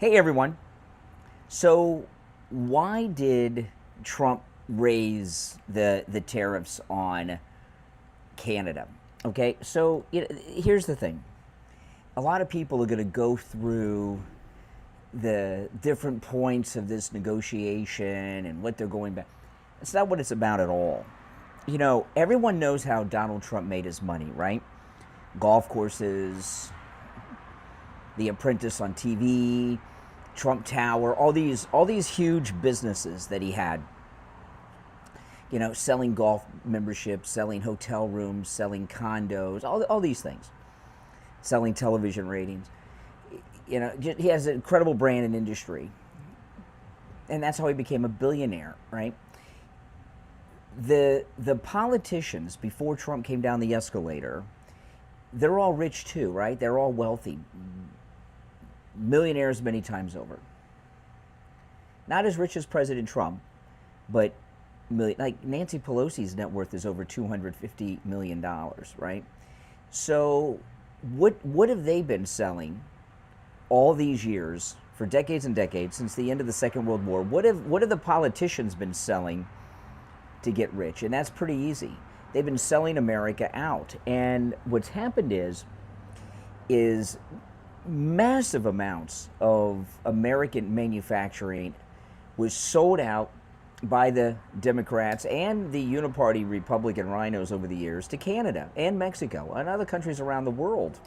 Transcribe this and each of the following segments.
Hey everyone. So, why did Trump raise the tariffs on Canada? Okay, so here's the thing. A lot of people are going to go through the different points of this negotiation and what they're going back. It's not what it's about at all. Everyone knows how Donald Trump made his money, right? Golf courses, The Apprentice on TV, Trump Tower, all these huge businesses that he had. Selling golf memberships, selling hotel rooms, selling condos, all these things. Selling television ratings. He has an incredible brand and industry. And that's how he became a billionaire, right? The politicians before Trump came down the escalator, they're all rich too, right? They're all wealthy. Millionaires many times over. Not as rich as President Trump, but like Nancy Pelosi's net worth is over $250 million, right? So what have they been selling all these years, for decades and decades, since the end of the Second World War? What have the politicians been selling to get rich? And that's pretty easy. They've been selling America out. And what's happened is massive amounts of American manufacturing was sold out by the Democrats and the uniparty Republican rhinos over the years to Canada and Mexico and other countries around the world.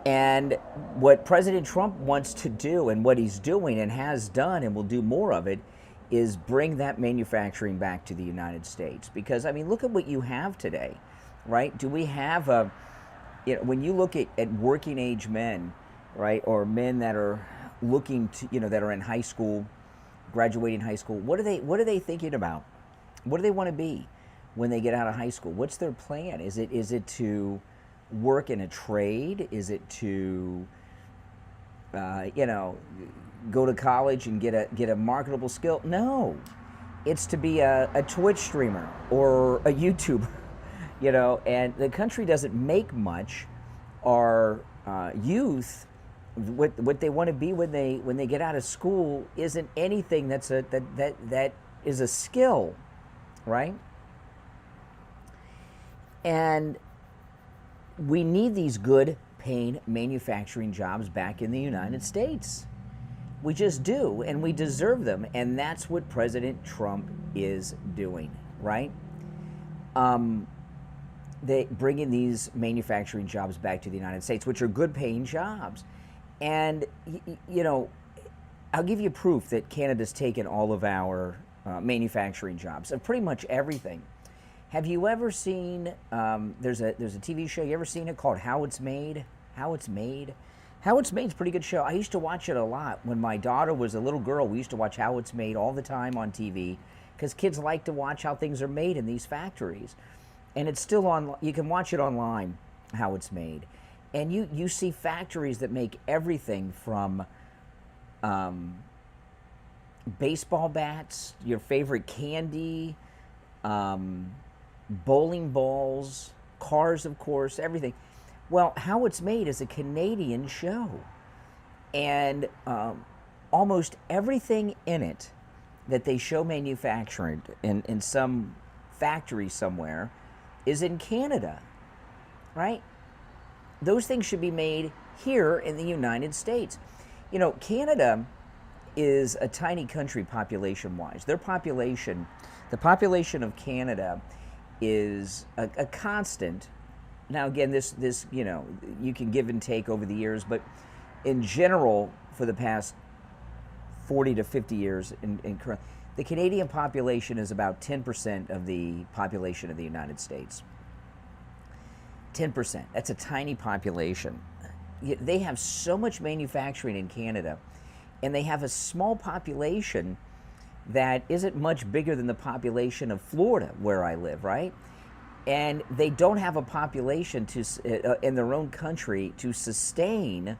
And what President Trump wants to do, and what he's doing and has done and will do more of it, is bring that manufacturing back to the United States. Because, look at what you have today, right? Do we have when you look at working age men, right, or men that are looking to, that are in high school, graduating high school, what are they thinking about? What do they want to be when they get out of high school? What's their plan? Is it to work in a trade? Is it to go to college and get a marketable skill? No, it's to be a Twitch streamer or a YouTuber. And the country doesn't make much. Our youth, what they want to be when they get out of school isn't anything that is a skill, right? And we need these good paying manufacturing jobs back in the United States. We just do, and we deserve them, and that's what President Trump is doing, right? They bringing these manufacturing jobs back to the United States, which are good paying jobs. And, I'll give you proof that Canada's taken all of our manufacturing jobs, of pretty much everything. Have you ever seen, there's a TV show, you ever seen it called How It's Made? How It's Made? How It's Made is a pretty good show. I used to watch it a lot. When my daughter was a little girl, we used to watch How It's Made all the time on TV, because kids like to watch how things are made in these factories. And it's still on, you can watch it online, How It's Made. And you see factories that make everything from baseball bats, your favorite candy, bowling balls, cars, of course, everything. Well, How It's Made is a Canadian show. And almost everything in it that they show manufactured in some factory somewhere is in Canada, right? Those things should be made here in the United States. Canada is a tiny country population-wise. The population of Canada is a constant. Now, again, this you can give and take over the years, but in general, for the past 40 to 50 years, the Canadian population is about 10% of the population of the United States. 10%. That's a tiny population. They have so much manufacturing in Canada, and they have a small population that isn't much bigger than the population of Florida, where I live, right? And they don't have a population in their own country to sustain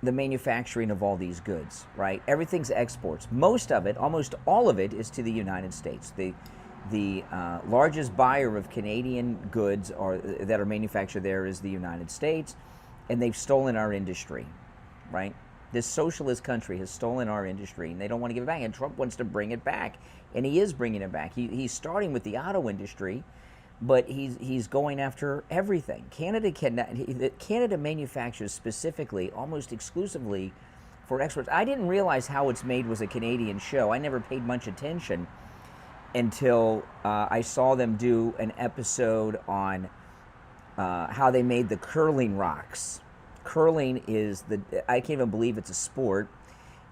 the manufacturing of all these goods, right? Everything's exports. Most of it, almost all of it, is to the United States. The largest buyer of Canadian goods that are manufactured there is the United States, and they've stolen our industry. right? This socialist country has stolen our industry, and they don't want to give it back. And Trump wants to bring it back, and he is bringing it back. He's starting with the auto industry, but he's going after everything. Canada manufactures specifically, almost exclusively, for exports. I didn't realize How It's Made was a Canadian show. I never paid much attention until I saw them do an episode on how they made the curling rocks. Curling is I can't even believe it's a sport,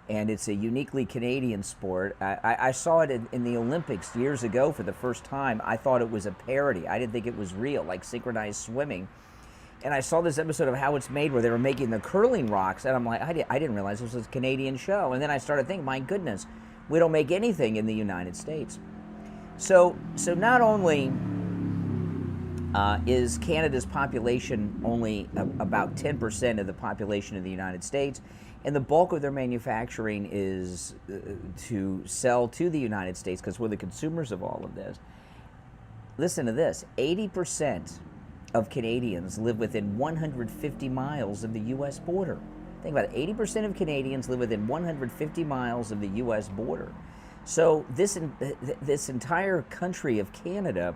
and it's a uniquely Canadian sport. I saw it in the Olympics years ago for the first time. I thought it was a parody. I didn't think it was real, like synchronized swimming. And I saw this episode of How It's Made where they were making the curling rocks, and I'm like, I didn't realize this was a Canadian show. And then I started thinking, my goodness, we don't make anything in the United States. So not only is Canada's population only about 10% of the population of the United States, and the bulk of their manufacturing is to sell to the United States because we're the consumers of all of this. Listen to this, 80% of Canadians live within 150 miles of the U.S. border. Think about it, 80% of Canadians live within 150 miles of the U.S. border. So this entire country of Canada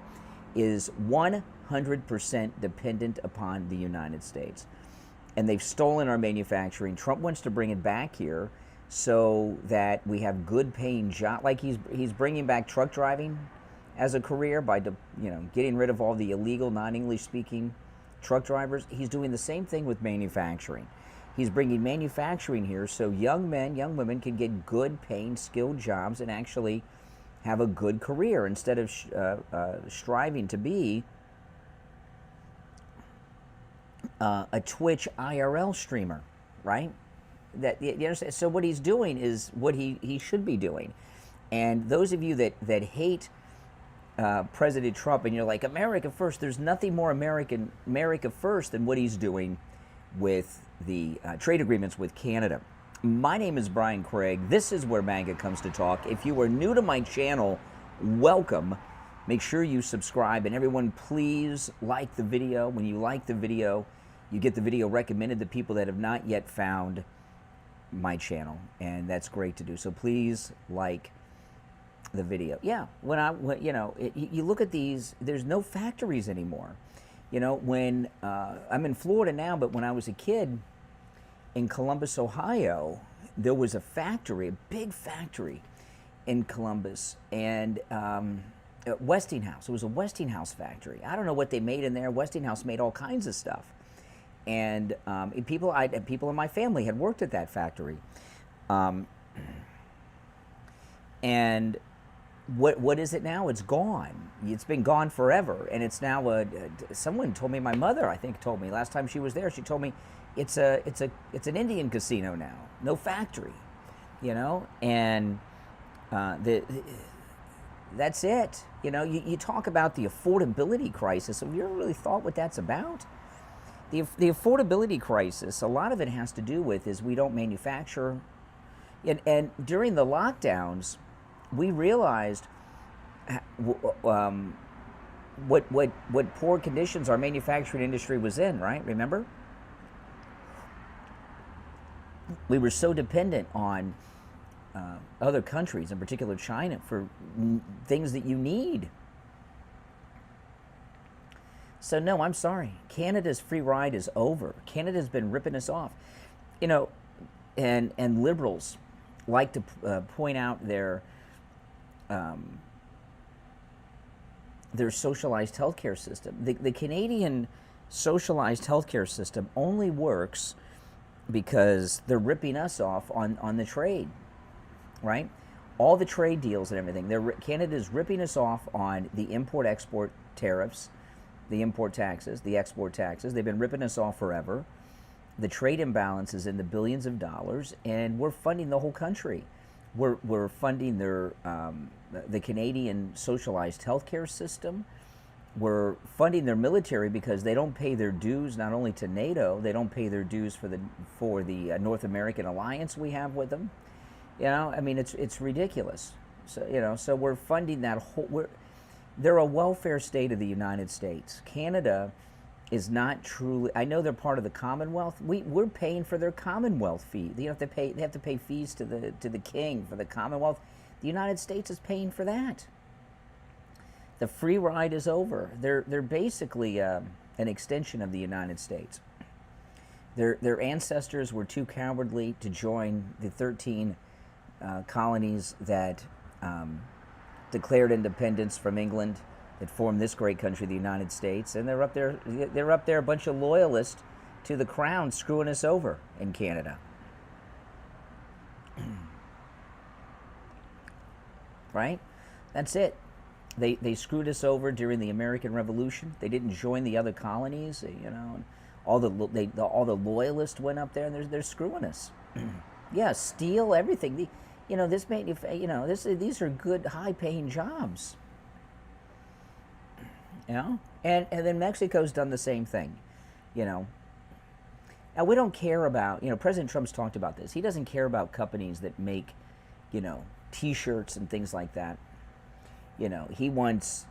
is 100% dependent upon the United States. And they've stolen our manufacturing. Trump wants to bring it back here so that we have good paying jobs. Like he's bringing back truck driving as a career by getting rid of all the illegal non-English speaking truck drivers. He's doing the same thing with manufacturing. He's bringing manufacturing here so young men, young women can get good paying skilled jobs and actually have a good career instead of striving to be a Twitch IRL streamer, right? You understand? So what he's doing is what he should be doing. And those of you that hate President Trump and you're like, America first, there's nothing more America first than what he's doing with the trade agreements with Canada. My name is Brian Craig. This is where MAGA comes to talk. If you are new to my channel, welcome. Make sure you subscribe, and everyone please like the video. When you like the video, you get the video recommended to people that have not yet found my channel, and that's great to do. So please like the video. Yeah, you look at these, there's no factories anymore. When I'm in Florida now, but when I was a kid in Columbus, Ohio, there was a factory, a big factory in Columbus, and Westinghouse. It was a Westinghouse factory. I don't know what they made in there. Westinghouse made all kinds of stuff, and people in my family had worked at that factory, and what is it now? It's gone. It's been gone forever, and it's now someone told me, my mother I think told me last time she was there. She told me it's an Indian casino now, no factory, and that's it. You talk about the affordability crisis. Have you ever really thought what that's about? The affordability crisis, a lot of it has to do with is we don't manufacture, and during the lockdowns, we realized what poor conditions our manufacturing industry was in, right? Remember? We were so dependent on other countries, in particular China, for things that you need. So no, I'm sorry. Canada's free ride is over. Canada's been ripping us off. And liberals like to point out their socialized healthcare system. The Canadian socialized healthcare system only works because they're ripping us off on the trade, right? All the trade deals and everything. Canada's ripping us off on the import-export tariffs, the import taxes, the export taxes. They've been ripping us off forever. The trade imbalance is in the billions of dollars, and we're funding the whole country. We're funding the Canadian socialized healthcare system. We're funding their military because they don't pay their dues not only to NATO, they don't pay their dues for the North American alliance we have with them. It's ridiculous. So so we're funding that whole. They're a welfare state of the United States. Canada is not truly. I know they're part of the Commonwealth. We're paying for their Commonwealth fee. They have to pay. They have to pay fees to the king for the Commonwealth. The United States is paying for that. The free ride is over. They're basically an extension of the United States. Their ancestors were too cowardly to join the 13 colonies that declared independence from England, that formed this great country, the United States, and they're up there. They're up there, a bunch of loyalists to the crown, screwing us over in Canada. Right? That's it. They screwed us over during the American Revolution. They didn't join the other colonies. You know, and all the loyalists went up there, and they're screwing us. Yeah, steal everything. These are good, high-paying jobs. You know, and then Mexico's done the same thing. You know, now we don't care about. President Trump's talked about this. He doesn't care about companies that make, T-shirts and things like that. He wants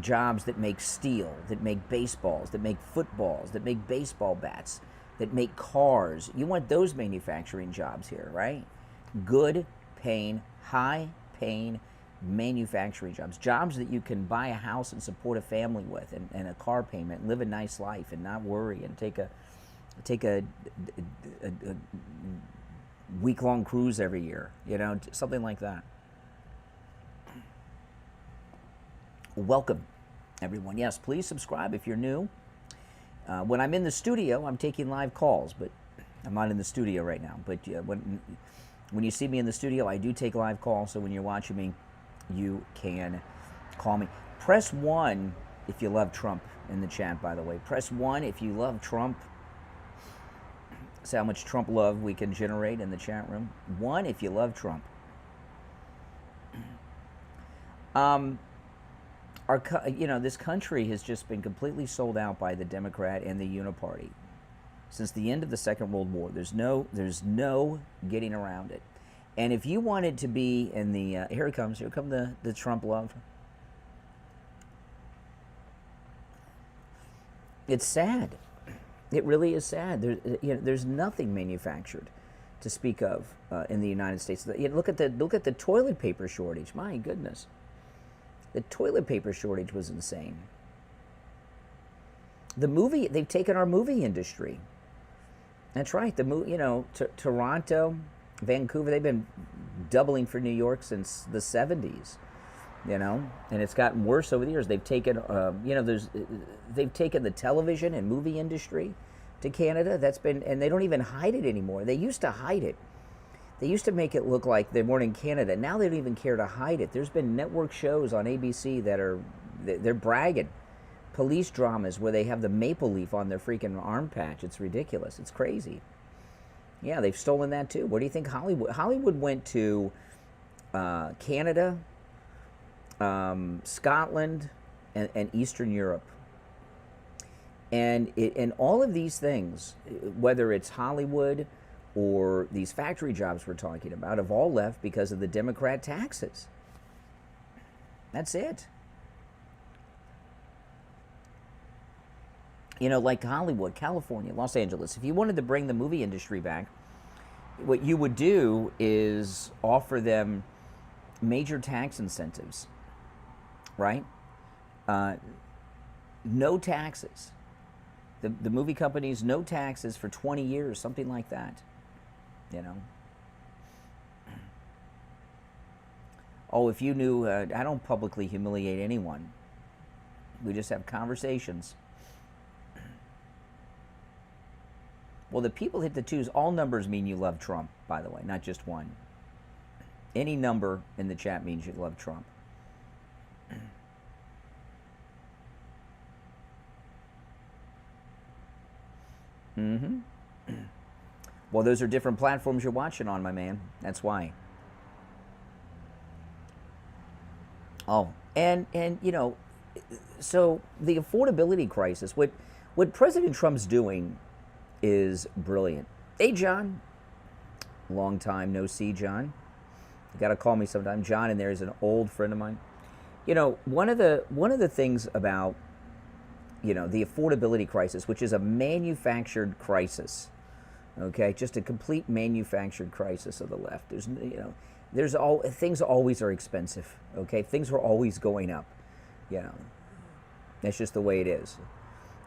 jobs that make steel, that make baseballs, that make footballs, that make baseball bats, that make cars. You want those manufacturing jobs here, right? Good paying, high paying manufacturing jobs that you can buy a house and support a family with, and a car payment, and live a nice life and not worry, and take a week-long cruise every year, something like that. Welcome, everyone. Yes, please subscribe if you're new. When I'm in the studio, I'm taking live calls, but I'm not in the studio right now. But when you see me in the studio, I do take live calls, so when you're watching me, you can call me. Press 1 if you love Trump in the chat, by the way. Press 1 if you love Trump. See how much Trump love we can generate in the chat room. 1 if you love Trump. This country has just been completely sold out by the Democrat and the Uniparty since the end of the Second World War. There's no getting around it. And if you wanted to be in the here come the Trump love. It's sad. It really is sad. There's nothing manufactured to speak of in the United States. Look at the toilet paper shortage. My goodness. The toilet paper shortage was insane. They've taken our movie industry. That's right. Toronto, Vancouver, they've been doubling for New York since the 70s, and it's gotten worse over the years. They've taken, they've taken the television and movie industry to Canada. And they don't even hide it anymore. They used to hide it. They used to make it look like they weren't in Canada. Now they don't even care to hide it. There's been network shows on ABC they're bragging. Police dramas where they have the maple leaf on their freaking arm patch. It's ridiculous. It's crazy. Yeah, they've stolen that too. What do you think Hollywood went to Canada, Scotland, and Eastern Europe. And all of these things, whether it's Hollywood or these factory jobs we're talking about, have all left because of the Democrat taxes. That's it. Like Hollywood, California, Los Angeles, if you wanted to bring the movie industry back, what you would do is offer them major tax incentives, right? No taxes. The movie companies, no taxes for 20 years, something like that. Oh, if you knew, I don't publicly humiliate anyone. We just have conversations. Well, the people hit the twos. All numbers mean you love Trump, by the way, not just one. Any number in the chat means you love Trump. Mm-hmm. Well, those are different platforms you're watching on, my man. That's why. Oh, and so the affordability crisis, what President Trump's doing is brilliant. Hey, John. Long time no see, John. You got to call me sometime. John in there is an old friend of mine. One of the things about the affordability crisis, which is a manufactured crisis. Okay, just a complete manufactured crisis of the left. Things always are expensive. Okay, things are always going up. That's just the way it is.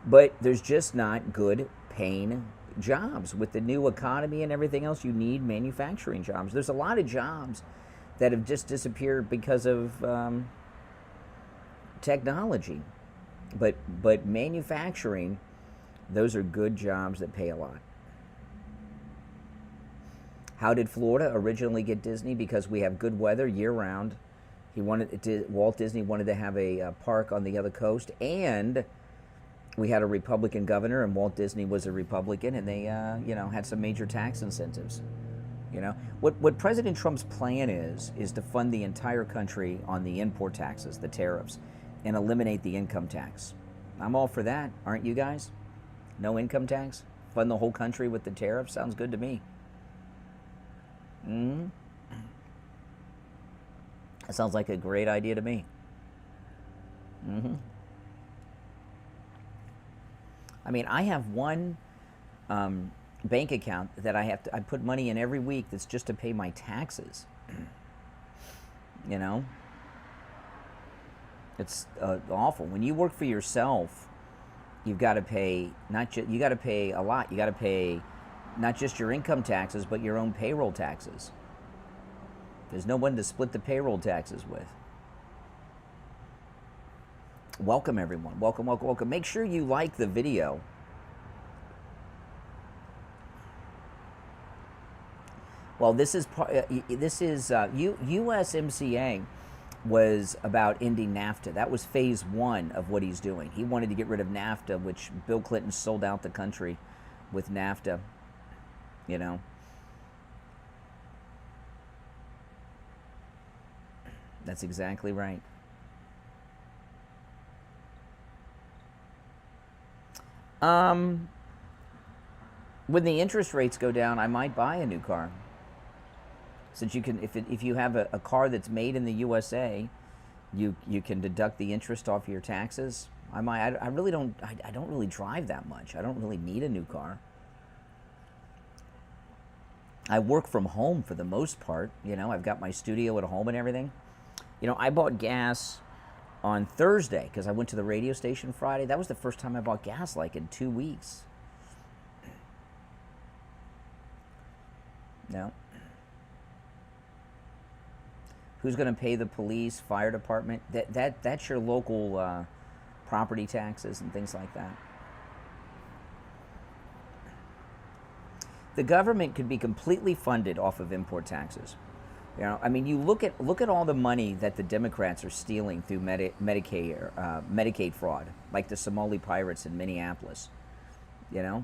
But there's just not good paying jobs. With the new economy and everything else, you need manufacturing jobs. There's a lot of jobs that have just disappeared because of technology. But manufacturing, those are good jobs that pay a lot. How did Florida originally get Disney? Because we have good weather year-round. Walt Disney wanted to have a park on the other coast, and we had a Republican governor, and Walt Disney was a Republican, and they had some major tax incentives. What President Trump's plan is to fund the entire country on the import taxes, the tariffs, and eliminate the income tax. I'm all for that, aren't you guys? No income tax? Fund the whole country with the tariffs? Sounds good to me. That sounds like a great idea to me. I mean, I have one bank account that I put money in every week that's just to pay my taxes. It's awful. When you work for yourself, you've got to pay you got to pay a lot. You got to pay not just your income taxes, but your own payroll taxes. There's no one to split the payroll taxes with. Welcome, everyone. Welcome, welcome, welcome. Make sure you like the video. Well, USMCA was about ending NAFTA. That was phase one of what he's doing. He wanted to get rid of NAFTA, which Bill Clinton sold out the country with NAFTA. That's exactly right. When the interest rates go down, I might buy a new car. Since you can, if you have a car that's made in the USA, you can deduct the interest off your taxes. I don't really drive that much. I don't really need a new car. I work from home for the most part. I've got my studio at home and everything. I bought gas on Thursday because I went to the radio station Friday. That was the first time I bought gas like in 2 weeks. No. Who's going to pay the police, fire department? That's your local property taxes and things like that. The government could be completely funded off of import taxes. You look at all the money that the Democrats are stealing through Medicaid fraud, like the Somali pirates in Minneapolis. Think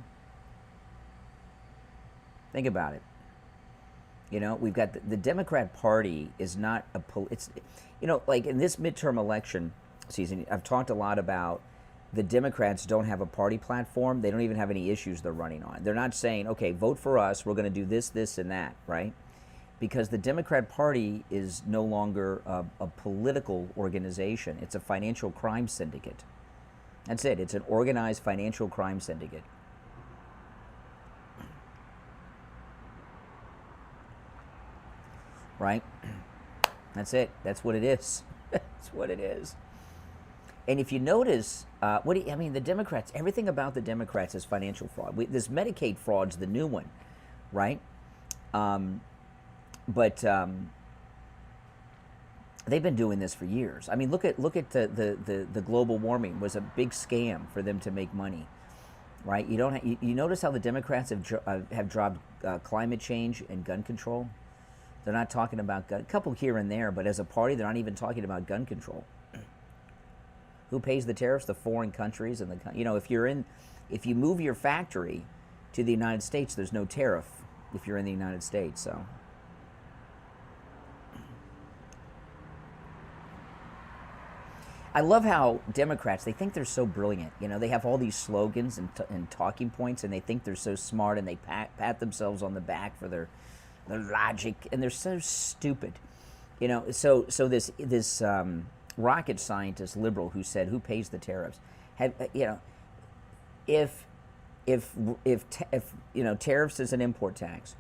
about it. We've got the Democrat Party is not like in this midterm election season, I've talked a lot about the Democrats don't have a party platform. They don't even have any issues they're running on. They're not saying, okay, vote for us. We're going to do this, this, and that, right? Because the Democrat Party is no longer a political organization. It's a financial crime syndicate. That's it. It's an organized financial crime syndicate. Right? That's it. That's what it is. That's what it is. And if you notice, the Democrats, everything about the Democrats is financial fraud. This Medicaid fraud's the new one, right? But they've been doing this for years. Look at the global warming was a big scam for them to make money, right? You notice how the Democrats have dropped climate change and gun control. They're not talking about a couple here and there, but as a party, they're not even talking about gun control. Who pays the tariffs? The foreign countries and if you move your factory to the United States, there's no tariff if you're in the United States. So. I love how Democrats, they think they're so brilliant. They have all these slogans and talking points, and they think they're so smart, and they pat themselves on the back for their logic, and they're so stupid. So this rocket scientist liberal who said, who pays the tariffs? Have, if tariffs is an import tax,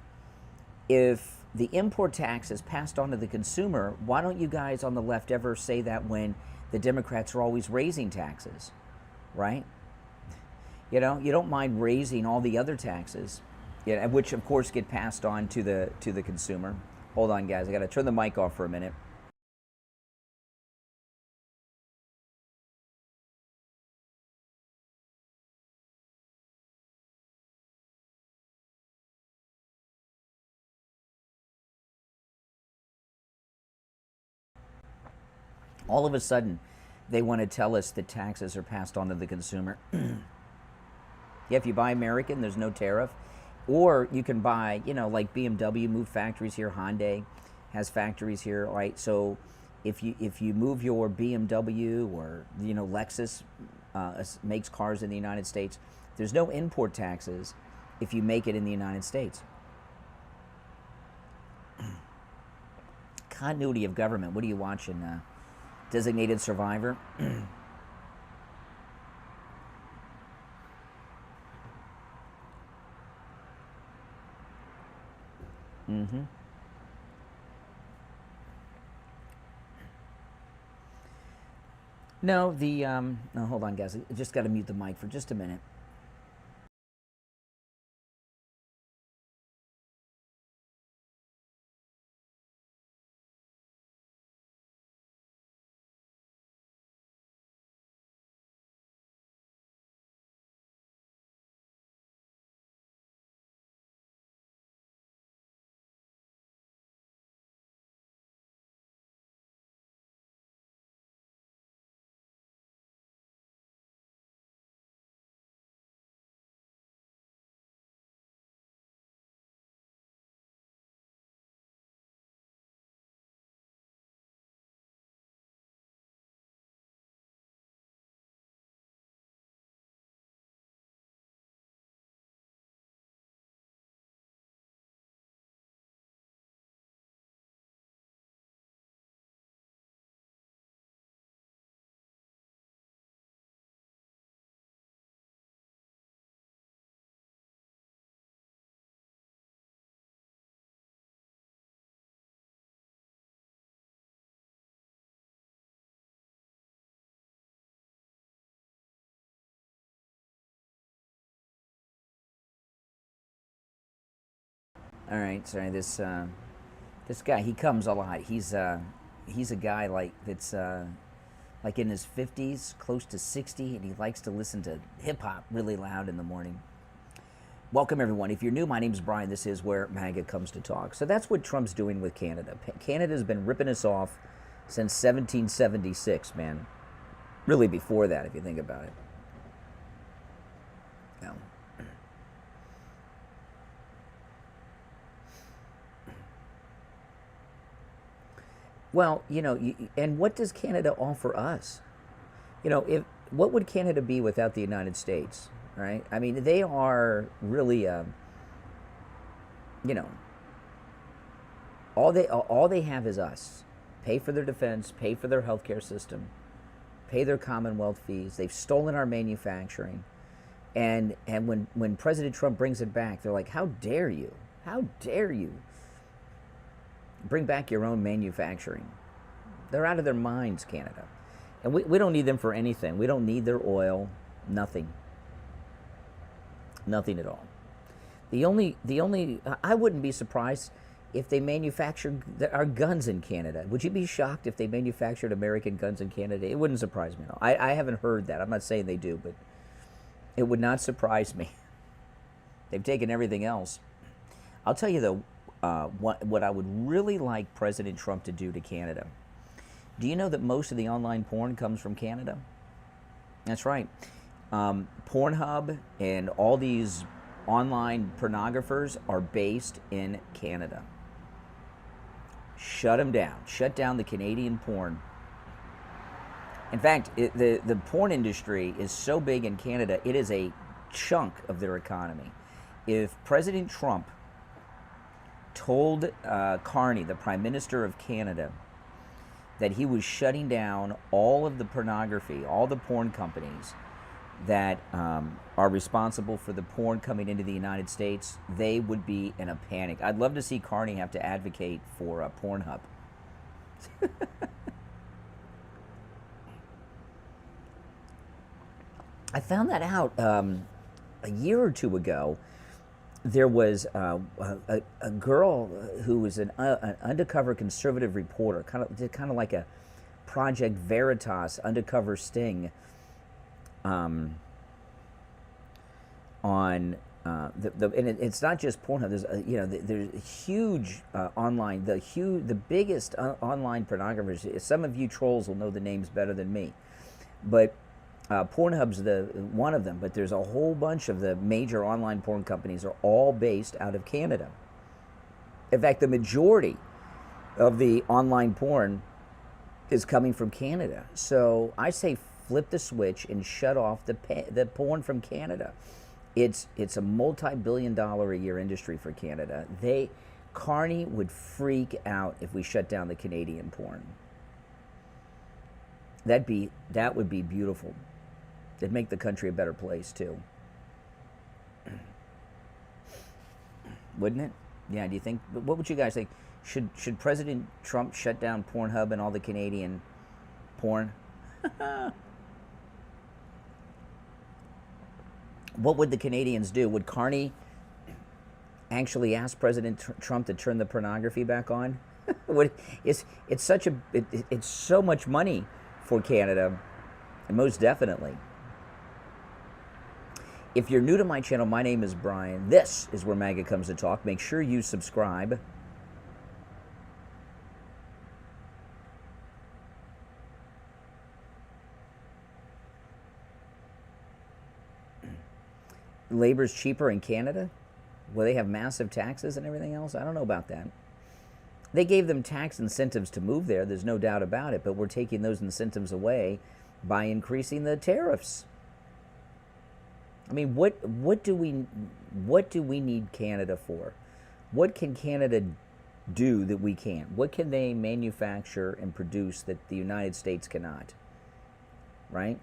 if the import tax is passed on to the consumer, why don't you guys on the left ever say that when the Democrats are always raising taxes, right? You don't mind raising all the other taxes, which of course get passed on to the consumer. Hold on, guys, I got to turn the mic off for a minute. All of a sudden, they want to tell us that taxes are passed on to the consumer. Yeah, if you buy American, there's no tariff. Or you can buy, like BMW move factories here, Hyundai has factories here, right? So if you move your BMW or Lexus makes cars in the United States, there's no import taxes if you make it in the United States. Continuity of government. What are you watching? Designated Survivor. Mm-hmm. No, no, hold on, guys. I just got to mute the mic for just a minute. All right, sorry. This guy, he comes a lot. He's a guy that's like in his 50s, close to 60, and he likes to listen to hip hop really loud in the morning. Welcome everyone. If you're new, my name's Brian. This is where MAGA comes to talk. So that's what Trump's doing with Canada. Canada's been ripping us off since 1776, man. Really before that, if you think about it. Yeah. Well, and what does Canada offer us? What would Canada be without the United States, right? I mean, they are really, all they have is us. Pay for their defense, pay for their healthcare system, pay their Commonwealth fees. They've stolen our manufacturing, and when President Trump brings it back, they're like, "How dare you? How dare you?" Bring back your own manufacturing. They're out of their minds, Canada. And we don't need them for anything. We don't need their oil. Nothing. Nothing at all. I wouldn't be surprised if they manufactured our guns in Canada. Would you be shocked if they manufactured American guns in Canada? It wouldn't surprise me at all. I haven't heard that. I'm not saying they do, but it would not surprise me. They've taken everything else. I'll tell you though, what I would really like President Trump to do to Canada. Do you know that most of the online porn comes from Canada? That's right. Pornhub and all these online pornographers are based in Canada. Shut them down. Shut down the Canadian porn. In fact, the porn industry is so big in Canada, it is a chunk of their economy. If President Trump told Carney, the Prime Minister of Canada, that he was shutting down all of the pornography, all the porn companies, that are responsible for the porn coming into the United States, they would be in a panic. I'd love to see Carney have to advocate for Pornhub. I found that out a year or two ago. There was a girl who was an undercover conservative reporter, kind of like a Project Veritas undercover sting on and it's not just Pornhub. There's there's huge online, the biggest online pornographers. Some of you trolls will know the names better than me, but Pornhub's one of them. But there's a whole bunch of the major online porn companies are all based out of Canada. In fact, the majority of the online porn is coming from Canada. So I say flip the switch and shut off the porn from Canada. It's a multi-billion-dollar a year industry for Canada. Carney would freak out if we shut down the Canadian porn. That would be beautiful. It'd make the country a better place too. Wouldn't it? Yeah, do you think, what would you guys think? Should President Trump shut down Pornhub and all the Canadian porn? What would the Canadians do? Would Carney actually ask President Trump to turn the pornography back on? It's so much money for Canada, and most definitely. If you're new to my channel, my name is Brian. This is where MAGA comes to talk. Make sure you subscribe. Labor's cheaper in Canada? Well, they have massive taxes and everything else? I don't know about that. They gave them tax incentives to move there, there's no doubt about it, but we're taking those incentives away by increasing the tariffs. I mean, what do we need Canada for? What can Canada do that we can't? What can they manufacture and produce that the United States cannot? Right?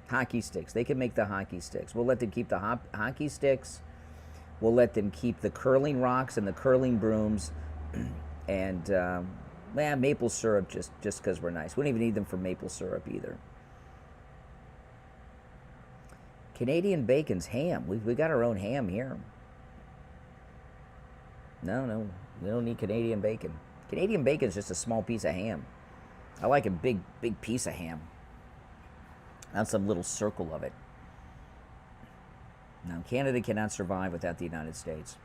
Hockey sticks. They can make the hockey sticks. We'll let them keep the hockey sticks. We'll let them keep the curling rocks and the curling brooms, and maple syrup just because we're nice. We don't even need them for maple syrup either. Canadian bacon's ham. We got our own ham here. No, we don't need Canadian bacon. Canadian bacon's just a small piece of ham. I like a big piece of ham. Not some little circle of it. Now, Canada cannot survive without the United States.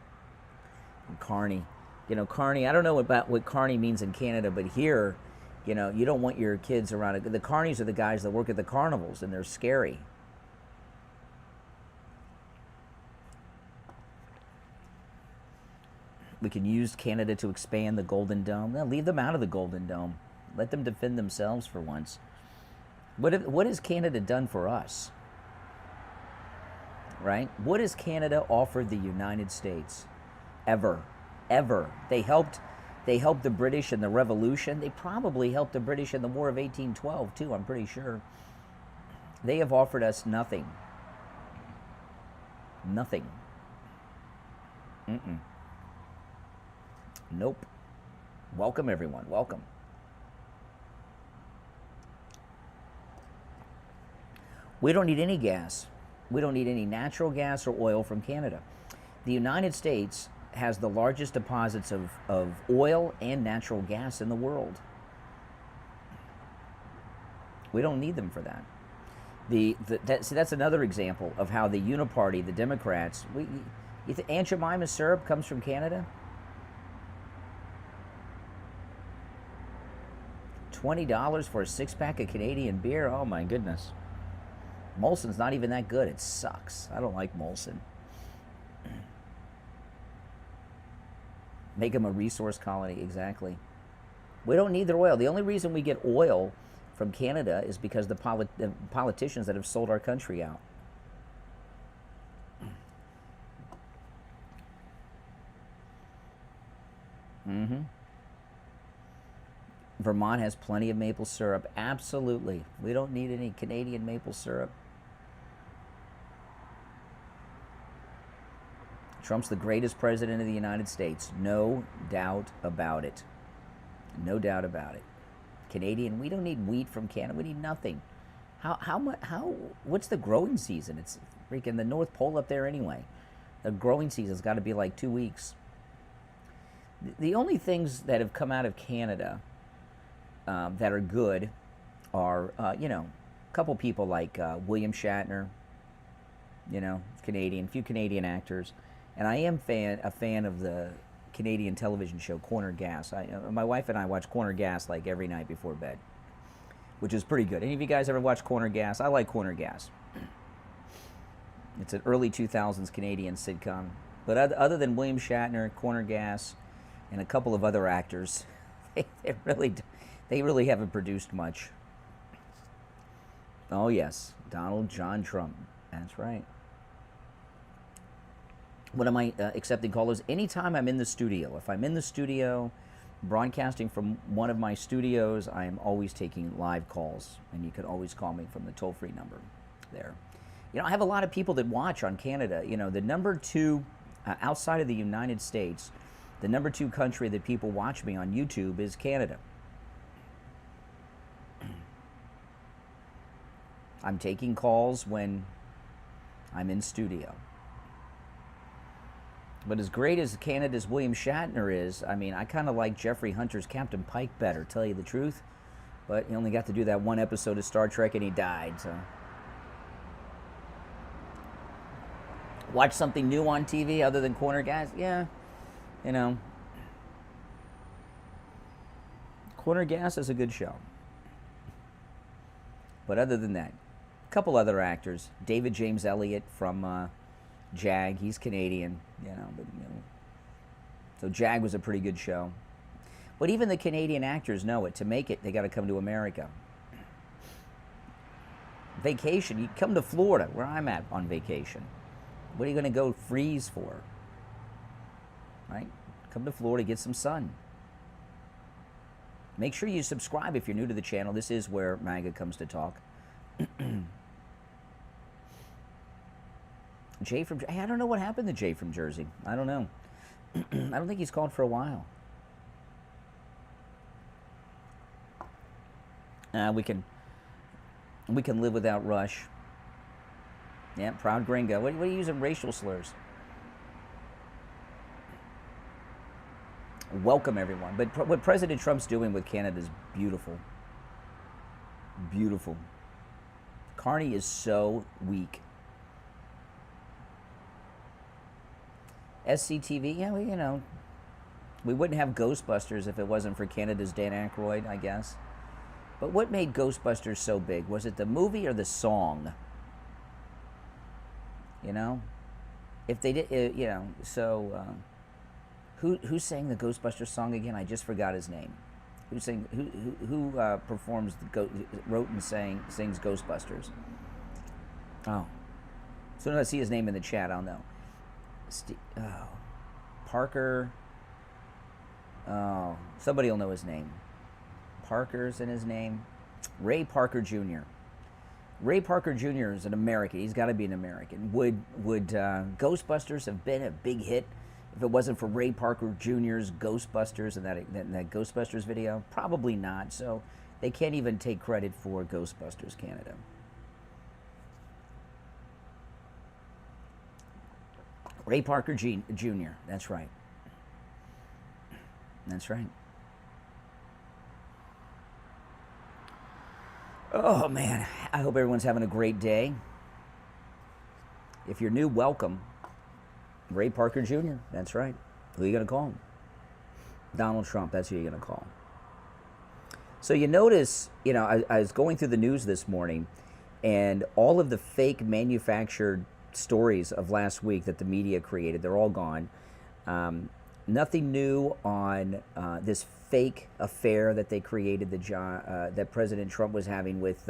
And Carney, Carney, I don't know about what Carney means in Canada, but here, you don't want your kids around. The Carneys are the guys that work at the carnivals, and they're scary. We can use Canada to expand the Golden Dome. No, leave them out of the Golden Dome. Let them defend themselves for once. What has Canada done for us? Right? What has Canada offered the United States? Ever. They helped the British in the Revolution. They probably helped the British in the War of 1812 too, I'm pretty sure. They have offered us nothing. Nothing. Nope. Welcome, everyone. Welcome. We don't need any gas. We don't need any natural gas or oil from Canada. The United States has the largest deposits of oil and natural gas in the world. We don't need them for that. See, that's another example of how the Uniparty, the Democrats, Aunt Jemima's syrup comes from Canada? $20 for a six-pack of Canadian beer? Oh my goodness. Molson's not even that good. It sucks. I don't like Molson. Make them a resource colony, exactly. We don't need their oil. The only reason we get oil from Canada is because the politicians that have sold our country out. Vermont has plenty of maple syrup. Absolutely. We don't need any Canadian maple syrup. Trump's the greatest president of the United States. No doubt about it. No doubt about it. Canadian, we don't need wheat from Canada. We need nothing. What's the growing season? It's freaking the North Pole up there anyway. The growing season's got to be like 2 weeks. The only things that have come out of Canada that are good are, a couple people like William Shatner, Canadian, few Canadian actors. And I am a fan of the Canadian television show Corner Gas. My wife and I watch Corner Gas like every night before bed, which is pretty good. Any of you guys ever watch Corner Gas? I like Corner Gas. It's an early 2000s Canadian sitcom. But other than William Shatner, Corner Gas, and a couple of other actors, they really haven't produced much. Oh yes, Donald John Trump. That's right. What am I accepting callers? Anytime I'm in the studio. If I'm in the studio, broadcasting from one of my studios, I am always taking live calls. And you can always call me from the toll-free number there. I have a lot of people that watch on Canada. The number two, outside of the United States, the number two country that people watch me on YouTube is Canada. I'm taking calls when I'm in studio. But as great as Canada's William Shatner is, I kind of like Jeffrey Hunter's Captain Pike better, tell you the truth. But he only got to do that one episode of Star Trek and he died, so. Watch something new on TV other than Corner Gas? Yeah, Corner Gas is a good show. But other than that, a couple other actors. David James Elliott from JAG, he's Canadian, So JAG was a pretty good show. But even the Canadian actors know it. To make it, they got to come to America. Vacation, you come to Florida, where I'm at on vacation. What are you going to go freeze for? Right? Come to Florida, get some sun. Make sure you subscribe if you're new to the channel. This is where MAGA comes to talk. Jay from... Hey, I don't know what happened to Jay from Jersey. I don't know. I don't think he's called for a while. We can live without Rush. Yeah, proud gringo. What are you using racial slurs? Welcome, everyone. But what President Trump's doing with Canada is beautiful. Beautiful. Carney is so weak. SCTV, yeah, we wouldn't have Ghostbusters if it wasn't for Canada's Dan Aykroyd, I guess. But what made Ghostbusters so big? Was it the movie or the song? If they did, who sang the Ghostbusters song again? I just forgot his name. Who performs wrote and sings Ghostbusters? Oh, as soon as I see his name in the chat, I'll know. Parker. Oh, somebody will know his name. Parker's in his name. Ray Parker Jr. Ray Parker Jr. is an American. He's got to be an American. Would Ghostbusters have been a big hit if it wasn't for Ray Parker Jr.'s Ghostbusters and that Ghostbusters video? Probably not. So they can't even take credit for Ghostbusters Canada. Ray Parker Jr. That's right. That's right. Oh, man. I hope everyone's having a great day. If you're new, welcome. Ray Parker Jr. That's right. Who are you going to call him? Donald Trump. That's who you're going to call. So you notice, I was going through the news this morning, and all of the fake manufactured stories of last week that the media created, they're all gone. Nothing new on this fake affair that they created that President Trump was having with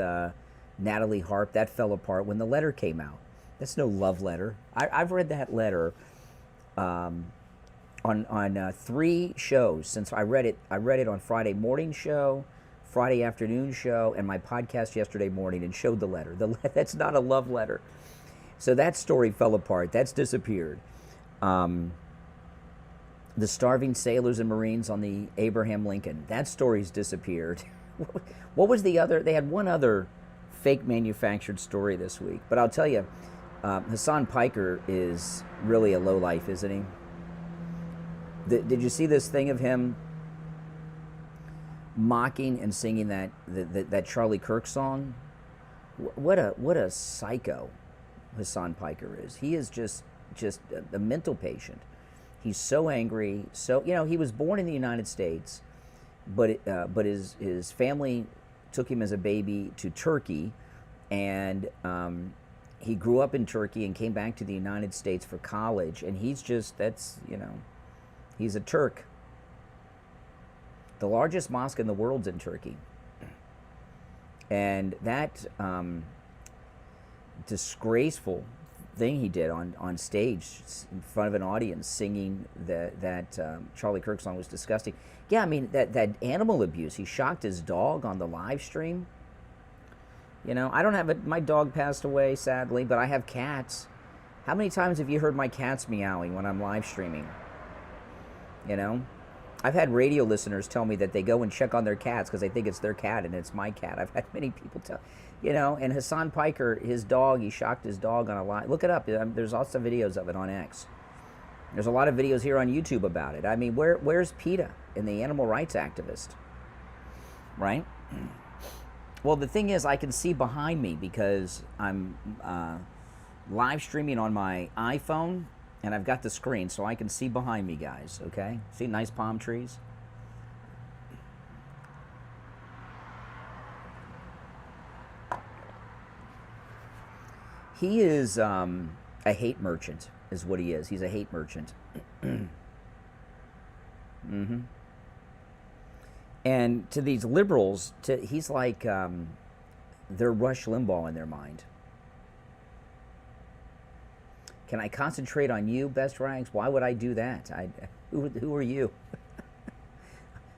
Natalie Harp. That fell apart when the letter came out. That's no love letter. I've read that letter on 3 shows since I read it. I read it on Friday morning show, Friday afternoon show, and my podcast yesterday morning, and showed the letter. That's not a love letter. So that story fell apart. That's disappeared. The starving sailors and Marines on the Abraham Lincoln. That story's disappeared. What was the other? They had one other fake manufactured story this week. But I'll tell you, Hassan Piker is really a lowlife, isn't he? Did you see this thing of him mocking and singing that Charlie Kirk song? What a psycho Hassan Piker is. He is just a mental patient. He's so angry. So he was born in the United States, but his family took him as a baby to Turkey, and he grew up in Turkey and came back to the United States for college. And he's a Turk. The largest mosque in the world's in Turkey, and that disgraceful thing he did on stage in front of an audience singing that Charlie Kirk song was disgusting. Yeah, I mean that animal abuse. He shocked his dog on the live stream. I don't have my dog passed away, sadly, but I have cats. How many times have you heard my cats meowing when I'm live streaming? I've had radio listeners tell me that they go and check on their cats because they think it's their cat and it's my cat. I've had many people tell, and Hassan Piker, his dog, he shocked his dog on a live. Look it up. There's lots of videos of it on X. There's a lot of videos here on YouTube about it. I mean, where's PETA and the animal rights activist? Right? Well, the thing is, I can see behind me because I'm live streaming on my iPhone, and I've got the screen, so I can see behind me, guys, okay? See nice palm trees? He is a hate merchant, is what he is. He's a hate merchant. Mm-hmm. And to these liberals, he's like they're Rush Limbaugh in their mind. Can I concentrate on you, Best Rags? Why would I do that? Who are you?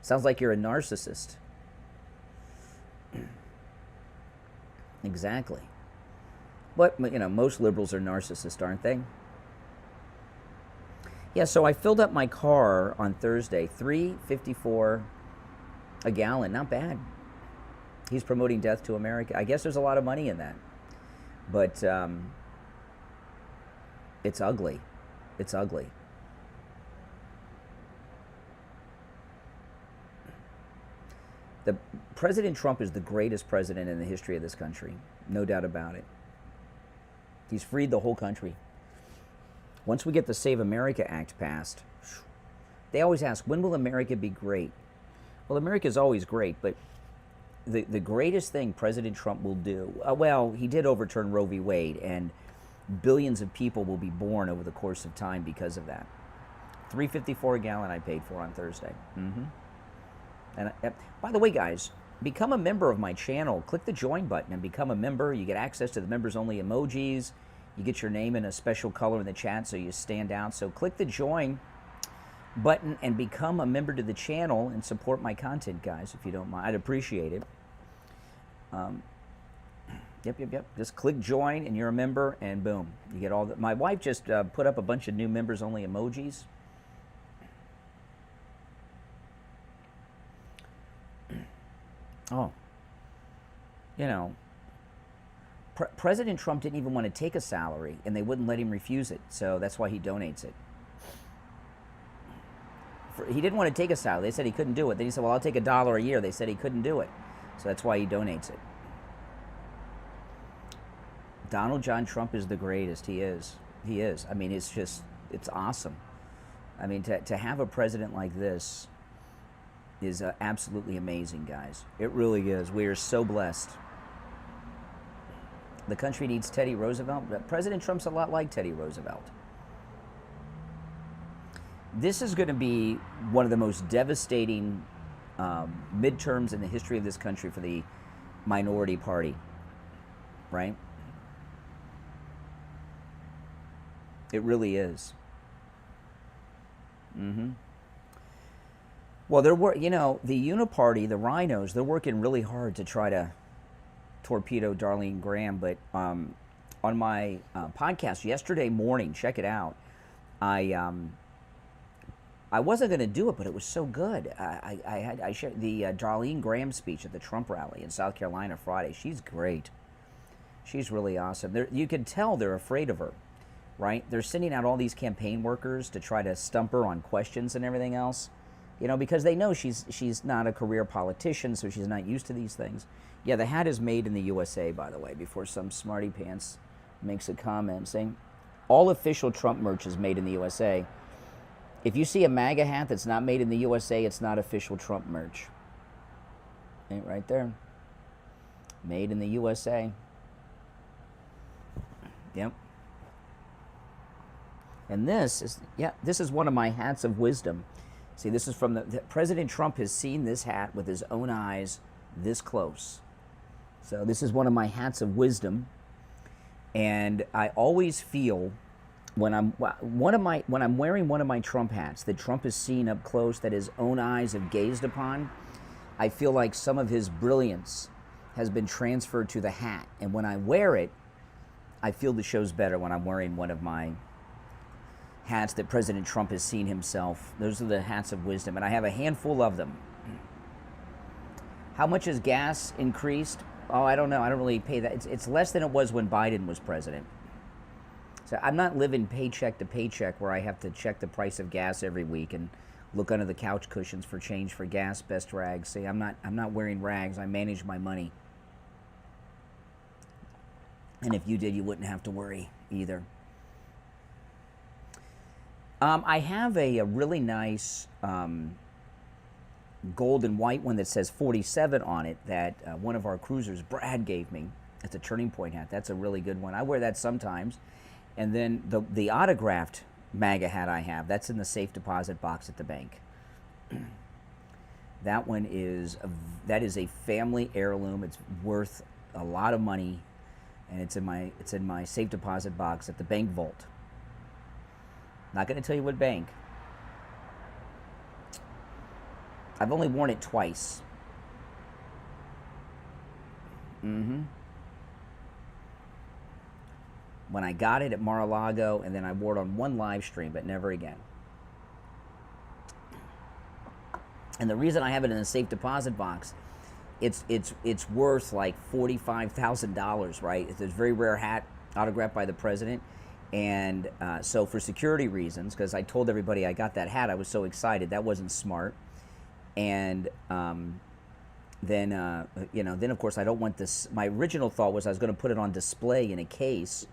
Sounds like you're a narcissist. Exactly. But, most liberals are narcissists, aren't they? Yeah, so I filled up my car on Thursday, $3.54 a gallon. Not bad. He's promoting death to America. I guess there's a lot of money in that. But it's ugly. It's ugly. President Trump is the greatest president in the history of this country. No doubt about it. He's freed the whole country. Once we get the Save America Act passed, they always ask, when will America be great? Well, America's always great, but the greatest thing President Trump will do, he did overturn Roe v. Wade, and billions of people will be born over the course of time because of that. $3.54 a gallon I paid for on Thursday. Mm-hmm. And by the way, guys, become a member of my channel. Click the join button and become a member. You get access to the members-only emojis. You get your name in a special color in the chat so you stand out. So click the join button and become a member to the channel and support my content, guys, if you don't mind. I'd appreciate it. Yep. Just click join and you're a member, and boom, you get all that. My wife just put up a bunch of new members-only emojis. Oh, President Trump didn't even want to take a salary, and they wouldn't let him refuse it, so that's why he donates it. He didn't want to take a salary. They said he couldn't do it. Then he said, well, I'll take $1 a year. They said he couldn't do it, so that's why he donates it. Donald John Trump is the greatest. He is. He is. I mean, it's awesome. I mean, to have a president like this is absolutely amazing, guys. It really is. We are so blessed. The country needs Teddy Roosevelt, but President Trump's a lot like Teddy Roosevelt. This is going to be one of the most devastating midterms in the history of this country for the minority party, right? It really is. Well, you know, the Uniparty, the Rhinos, they're working really hard to try to torpedo Darlene Graham. But on my podcast yesterday morning, check it out. I wasn't going to do it, but it was so good. I shared the Darlene Graham speech at the Trump rally in South Carolina Friday. She's great. She's really awesome. You can tell they're afraid of her, right? They're sending out all these campaign workers to try to stump her on questions and everything else, you know, because they know she's not a career politician, so she's not used to these things. Yeah, the hat is made in the USA, by the way, before some smarty pants makes a comment saying all official Trump merch is made in the USA. If you see a MAGA hat that's not made in the USA, it's not official Trump merch. Ain't right there. Made in the USA. Yep. And this is one of my hats of wisdom. See, this is from President Trump has seen this hat with his own eyes this close. So this is one of my hats of wisdom. And I always feel when I'm wearing one of my Trump hats that Trump has seen up close, that his own eyes have gazed upon, I feel like some of his brilliance has been transferred to the hat. And when I wear it, I feel the show's better when I'm wearing one of my hats that President Trump has seen himself. Those are the hats of wisdom, and I have a handful of them. How much has gas increased? Oh, I don't know. I don't really pay that. It's less than it was when Biden was president. So I'm not living paycheck to paycheck where I have to check the price of gas every week and look under the couch cushions for change for gas, best rags. See, I'm not wearing rags. I manage my money. And if you did, you wouldn't have to worry either. I have a really nice gold and white one that says 47 on it that one of our cruisers, Brad, gave me. It's a Turning Point hat. That's a really good one. I wear that sometimes. And then the autographed MAGA hat I have, that's in the safe deposit box at the bank. That one is a family heirloom. It's worth a lot of money, and it's in my safe deposit box at the bank vault. Not going to tell you what bank. I've only worn it twice. When I got it at Mar-a-Lago, and then I wore it on one live stream, but never again. And the reason I have it in a safe deposit box, it's worth like $45,000, right? It's a very rare hat, autographed by the president. And so for security reasons, because I told everybody I got that hat, I was so excited. That wasn't smart. And then of course I don't want this. My original thought was I was going to put it on display in a case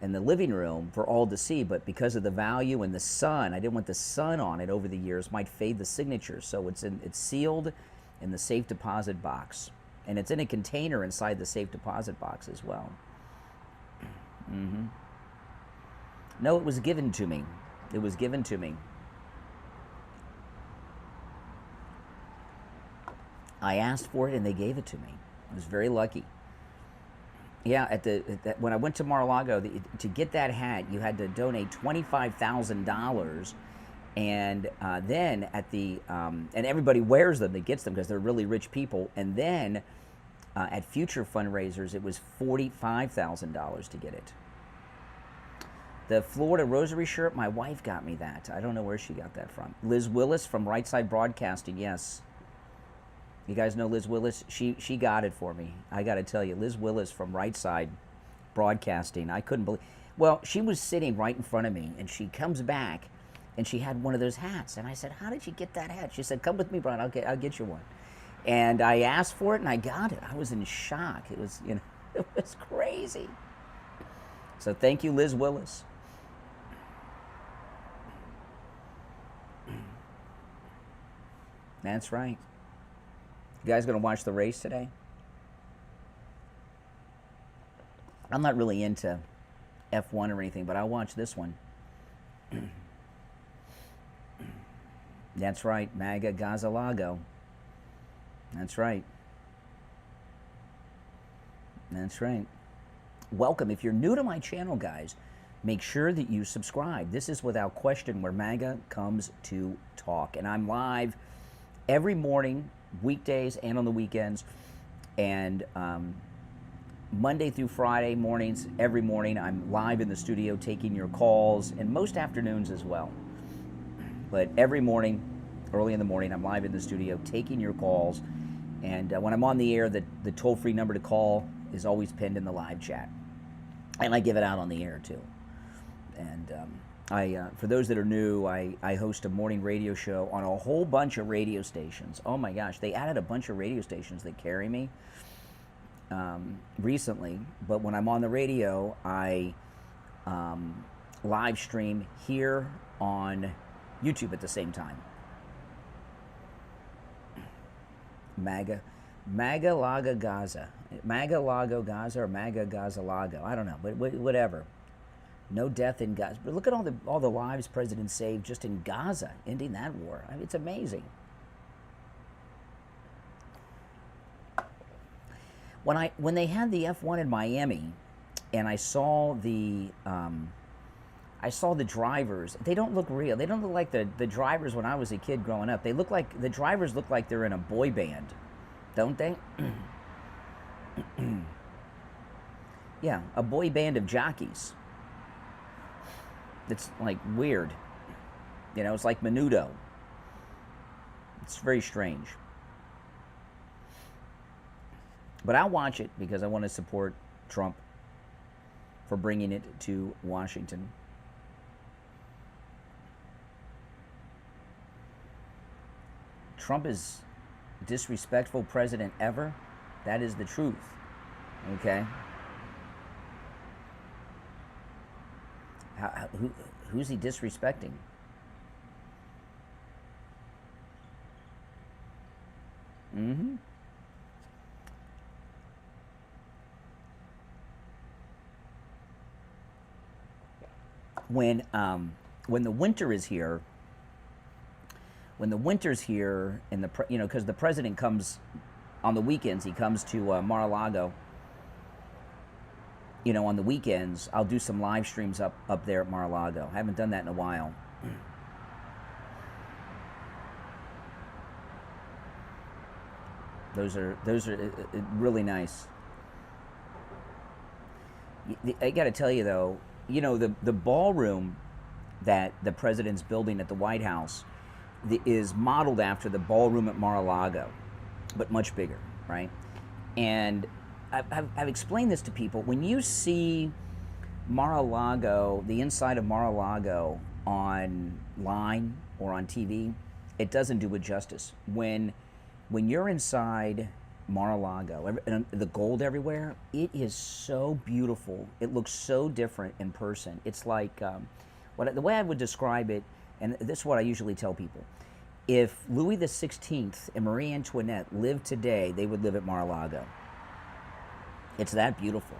in the living room for all to see, but because of the value and the sun, I didn't want the sun on it over the years, might fade the signature. So it's sealed in the safe deposit box, and it's in a container inside the safe deposit box as well. No, it was given to me. It was given to me. I asked for it and they gave it to me. I was very lucky. Yeah, when I went to Mar-a-Lago, to get that hat, you had to donate $25,000, and then and everybody wears them that gets them because they're really rich people. And then at future fundraisers, it was $45,000 to get it. The Florida Rosary shirt, my wife got me that. I don't know where she got that from. Liz Willis from Right Side Broadcasting, yes. You guys know Liz Willis? She got it for me. I got to tell you, Liz Willis from Right Side Broadcasting. I couldn't believe. Well, she was sitting right in front of me, and she comes back, and she had one of those hats. And I said, "How did you get that hat?" She said, "Come with me, Brian. I'll get you one." And I asked for it, and I got it. I was in shock. It was, it was crazy. So thank you, Liz Willis. That's right. You guys going to watch the race today? I'm not really into F1 or anything, but I'll watch this one. That's right, MAGA Gazalago. That's right. That's right. Welcome. If you're new to my channel, guys, make sure that you subscribe. This is without question where MAGA comes to talk. And I'm live every morning, weekdays and on the weekends. And Monday through Friday mornings, every morning, I'm live in the studio taking your calls, and most afternoons as well. But every morning, early in the morning, I'm live in the studio taking your calls. And when I'm on the air, the toll-free number to call is always pinned in the live chat. And I give it out on the air, too. And for those that are new, I host a morning radio show on a whole bunch of radio stations. Oh, my gosh. They added a bunch of radio stations that carry me recently. But when I'm on the radio, I live stream here on YouTube at the same time. MAGA Lago Gaza. MAGA Lago Gaza or MAGA Gaza Lago. I don't know, but whatever. No death in Gaza. But look at all the lives President saved just in Gaza, ending that war. I mean, it's amazing. When they had the F1 in Miami, and I saw the drivers. They don't look real. They don't look like the drivers when I was a kid growing up. The drivers look like they're in a boy band, don't they? Yeah, a boy band of jockeys. It's like weird. You know, it's like Menudo. It's very strange. But I'll watch it because I want to support Trump for bringing it to Washington. Trump is disrespectful president ever. That is the truth. Okay? Who's he disrespecting? Mm-hmm. When the winter is here, when the winter's here, and because the president comes on the weekends, he comes to Mar-a-Lago. You know, on the weekends, I'll do some live streams up there at Mar-a-Lago. I haven't done that in a while. Those are really nice. I got to tell you though, you know, the ballroom that the president's building at the White House is modeled after the ballroom at Mar-a-Lago, but much bigger, right? And I've explained this to people. When you see Mar-a-Lago, the inside of Mar-a-Lago online or on TV, it doesn't do it justice. When you're inside Mar-a-Lago, the gold everywhere, it is so beautiful. It looks so different in person. It's like, the way I would describe it, and this is what I usually tell people, if Louis XVI and Marie Antoinette lived today, they would live at Mar-a-Lago. It's that beautiful.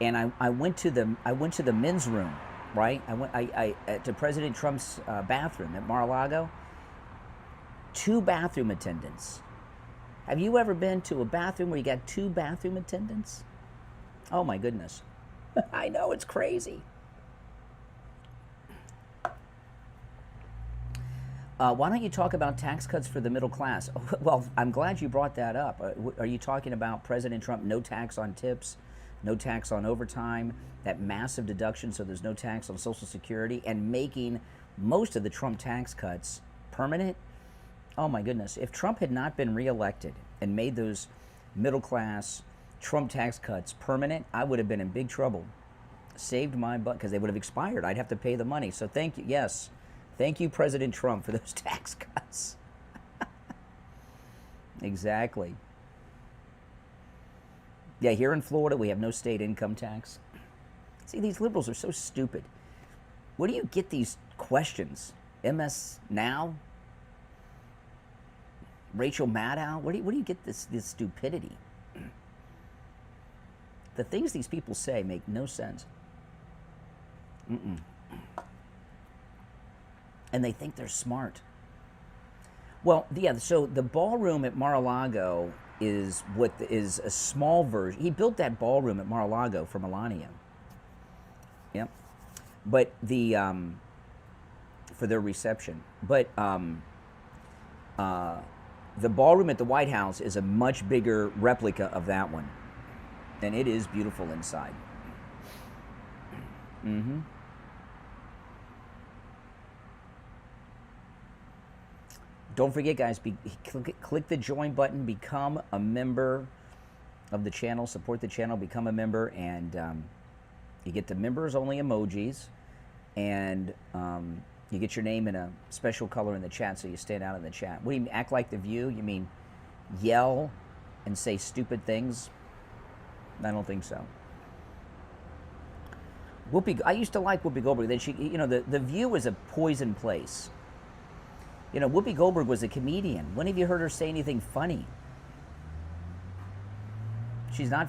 And I went to the men's room, right? I went to President Trump's bathroom at Mar-a-Lago. 2 bathroom attendants. Have you ever been to a bathroom where you got 2 bathroom attendants? Oh my goodness. I know, it's crazy. Why don't you talk about tax cuts for the middle class? Well, I'm glad you brought that up. Are you talking about President Trump, no tax on tips, no tax on overtime, that massive deduction so there's no tax on Social Security, and making most of the Trump tax cuts permanent? Oh my goodness. If Trump had not been reelected and made those middle class Trump tax cuts permanent, I would have been in big trouble. Saved my butt, because they would have expired. I'd have to pay the money. So thank you. Yes. Thank you, President Trump, for those tax cuts. Exactly. Yeah, here in Florida, we have no state income tax. See, these liberals are so stupid. Where do you get these questions? MS Now? Rachel Maddow? Where do you get this stupidity? The things these people say make no sense. And they think they're smart. Well, yeah, so the ballroom at Mar-a-Lago is a small version. He built that ballroom at Mar-a-Lago for Melania. Yep. But the for their reception. But the ballroom at the White House is a much bigger replica of that one, and it is beautiful inside. Mm-hmm. Don't forget, guys, click the join button, become a member of the channel, support the channel, become a member, and you get the members only emojis, and you get your name in a special color in the chat, so you stand out in the chat. What do you mean, act like The View? You mean yell and say stupid things? I don't think so. I used to like Whoopi Goldberg. Then she, the View is a poison place. Whoopi Goldberg was a comedian. When have you heard her say anything funny? She's not,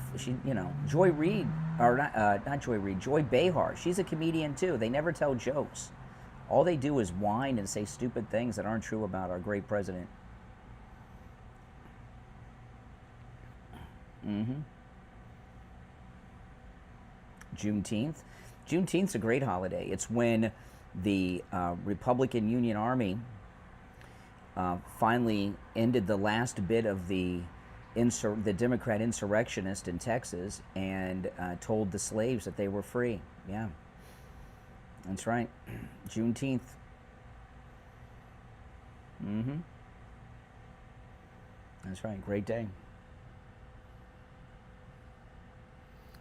Joy Reid, or not Joy Reid, Joy Behar. She's a comedian too. They never tell jokes. All they do is whine and say stupid things that aren't true about our great president. Mm-hmm. Juneteenth. Juneteenth's a great holiday. It's when the Republican Union Army finally ended the last bit of the Democrat insurrectionist in Texas and told the slaves that they were free. Yeah, that's right. Juneteenth. Mm-hmm. That's right. Great day.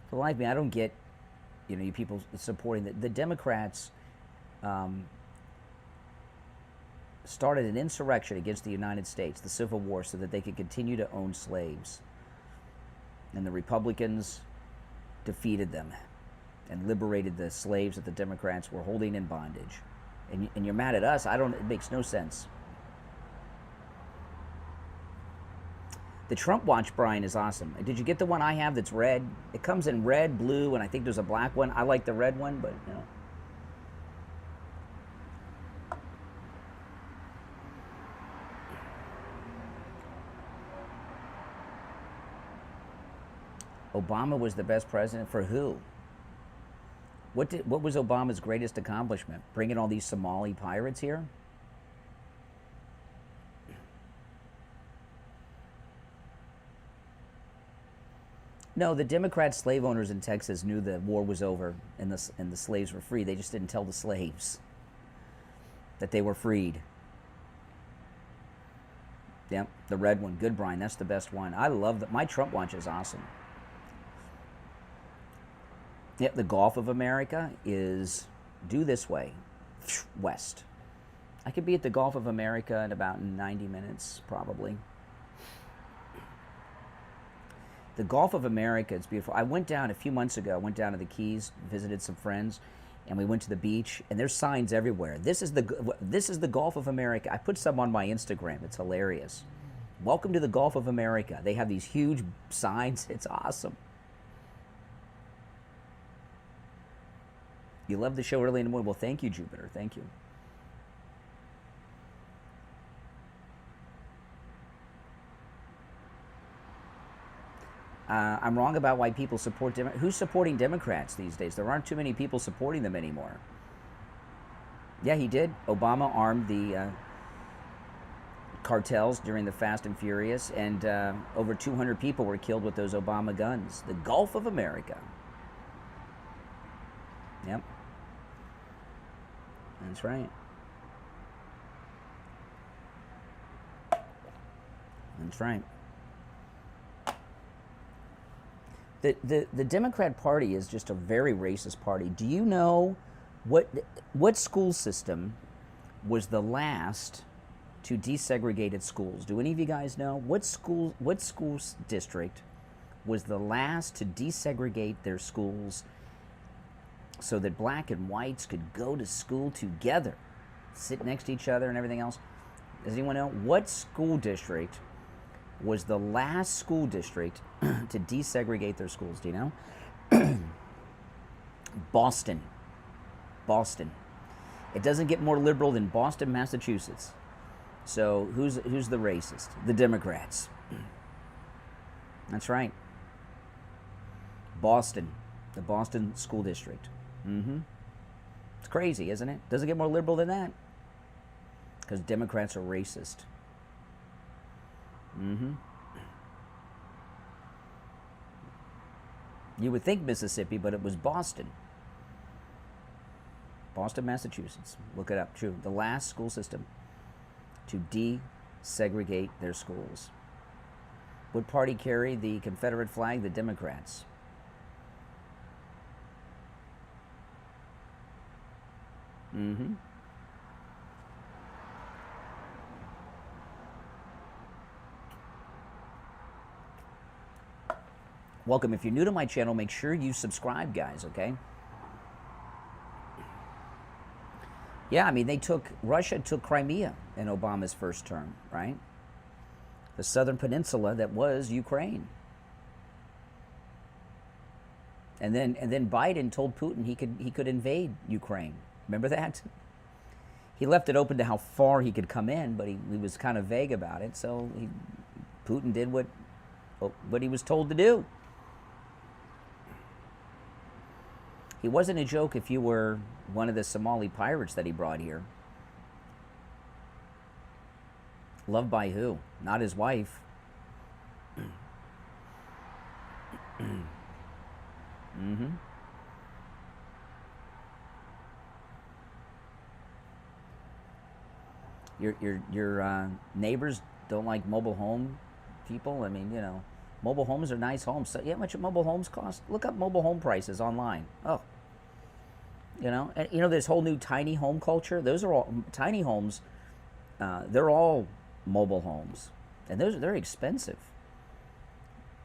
For the life of me, I don't get, you people supporting the Democrats. Started an insurrection against the United States, the Civil War, so that they could continue to own slaves. And the Republicans defeated them and liberated the slaves that the Democrats were holding in bondage. And you're mad at us? It makes no sense. The Trump watch, Brian, is awesome. Did you get the one I have that's red? It comes in red, blue, and I think there's a black one. I like the red one, but Obama was the best president for who? What was Obama's greatest accomplishment? Bringing all these Somali pirates here? No, the Democrat slave owners in Texas knew the war was over and the slaves were free. They just didn't tell the slaves that they were freed. Yep, the red one. Good, Brian. That's the best one. I love that. My Trump watch is awesome. Yep, the Gulf of America is due this way, west. I could be at the Gulf of America in about 90 minutes, probably. The Gulf of America, it's beautiful. I went down a few months ago. I went down to the Keys, visited some friends, and we went to the beach, and there's signs everywhere. This is the Gulf of America. I put some on my Instagram. It's hilarious. Welcome to the Gulf of America. They have these huge signs. It's awesome. You love the show early in the morning. Well, thank you, Jupiter. Thank you. I'm wrong about why people support Democrats. Who's supporting Democrats these days? There aren't too many people supporting them anymore. Yeah, he did. Obama armed the cartels during the Fast and Furious, and over 200 people were killed with those Obama guns. The Gulf of America. Yep. That's right. That's right. The Democrat Party is just a very racist party. Do you know what school system was the last to desegregate its schools? Do any of you guys know what school district was the last to desegregate their schools so that black and whites could go to school together, sit next to each other and everything else? Does anyone know what school district was the last school district to desegregate their schools? Do you know? Boston. Boston. It doesn't get more liberal than Boston, Massachusetts. So who's the racist? The Democrats. That's right. Boston. The Boston School District. Mm-hmm. It's crazy, isn't it? Doesn't get more liberal than that. Because Democrats are racist. You would think Mississippi, but it was Boston. Boston, Massachusetts. Look it up. True. The last school system to desegregate their schools. What party carried the Confederate flag? The Democrats. Welcome. If you're new to my channel, make sure you subscribe, guys, okay? Yeah, I mean, Russia took Crimea in Obama's first term, right? The southern peninsula that was Ukraine. And then Biden told Putin he could invade Ukraine. Remember that? He left it open to how far he could come in, but he was kind of vague about it. So Putin did what he was told to do. He wasn't a joke if you were one of the Somali pirates that he brought here. Loved by who? Not his wife. Your neighbors don't like mobile home people? I mean, you know, mobile homes are nice homes. So, how much mobile homes cost? Look up mobile home prices online. Oh. You know, and you know this whole new tiny home culture. Those are all tiny homes. They're all mobile homes, and they're expensive.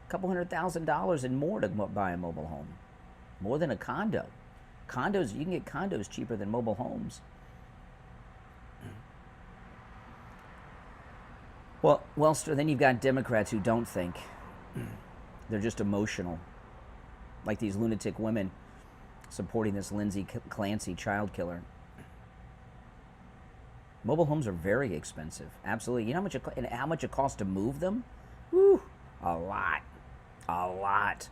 $200,000 and more to buy a mobile home, more than a condo. Condos, you can get condos cheaper than mobile homes. Well, then you've got Democrats who don't think. They're just emotional, like these lunatic women supporting this Lindsay Clancy child killer. Mobile homes are very expensive. Absolutely. You know how much it costs to move them? Whew, a lot. A lot.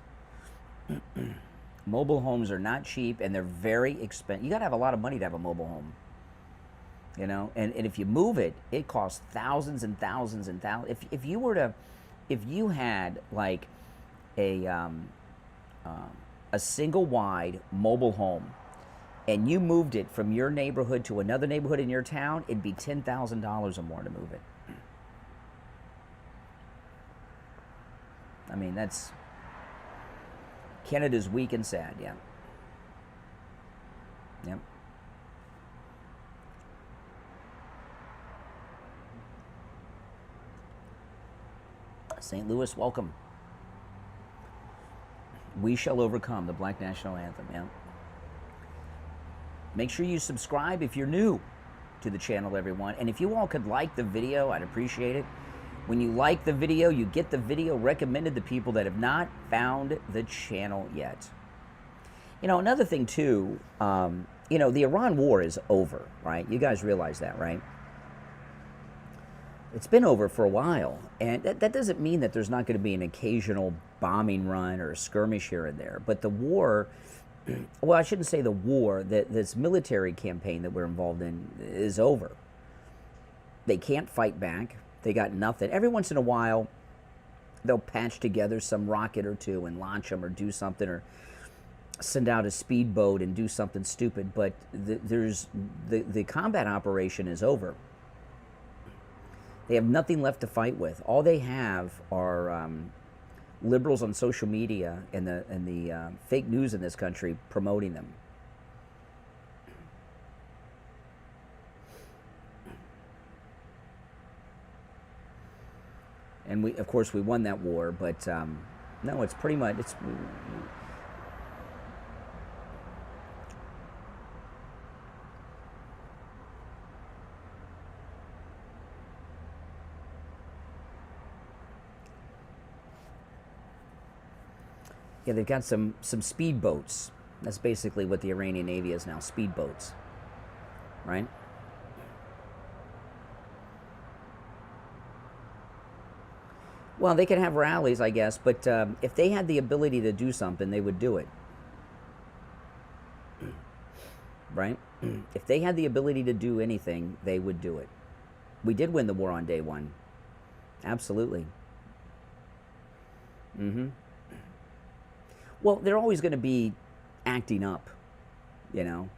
Mobile homes are not cheap, and they're very expensive. You got to have a lot of money to have a mobile home. You know, and if you move it, it costs thousands and thousands and thousands. If you had like a single wide mobile home, and you moved it from your neighborhood to another neighborhood in your town, it'd be $10,000 or more to move it. I mean, that's Canada's weak and sad. Yeah. Yep. St. Louis, welcome. We Shall Overcome, the Black National Anthem. Yeah. Make sure you subscribe if you're new to the channel, everyone. And if you all could like the video, I'd appreciate it. When you like the video, you get the video recommended to people that have not found the channel yet. You know, another thing too, you know, the Iran war is over, right? You guys realize that, right? It's been over for a while, and that doesn't mean that there's not going to be an occasional bombing run or a skirmish here and there. But the war, well, I shouldn't say the war, this military campaign that we're involved in is over. They can't fight back. They got nothing. Every once in a while, they'll patch together some rocket or two and launch them or do something, or send out a speedboat and do something stupid. But the combat operation is over. They have nothing left to fight with. All they have are liberals on social media and the fake news in this country promoting them. And we, of course, we won that war. But no, it's pretty much yeah, they've got some speedboats. That's basically what the Iranian Navy is now, speedboats, right? Well, they can have rallies, I guess, but if they had the ability to do something, they would do it, right? If they had the ability to do anything, they would do it. We did win the war on day one. Absolutely. Well, they're always going to be acting up, you know.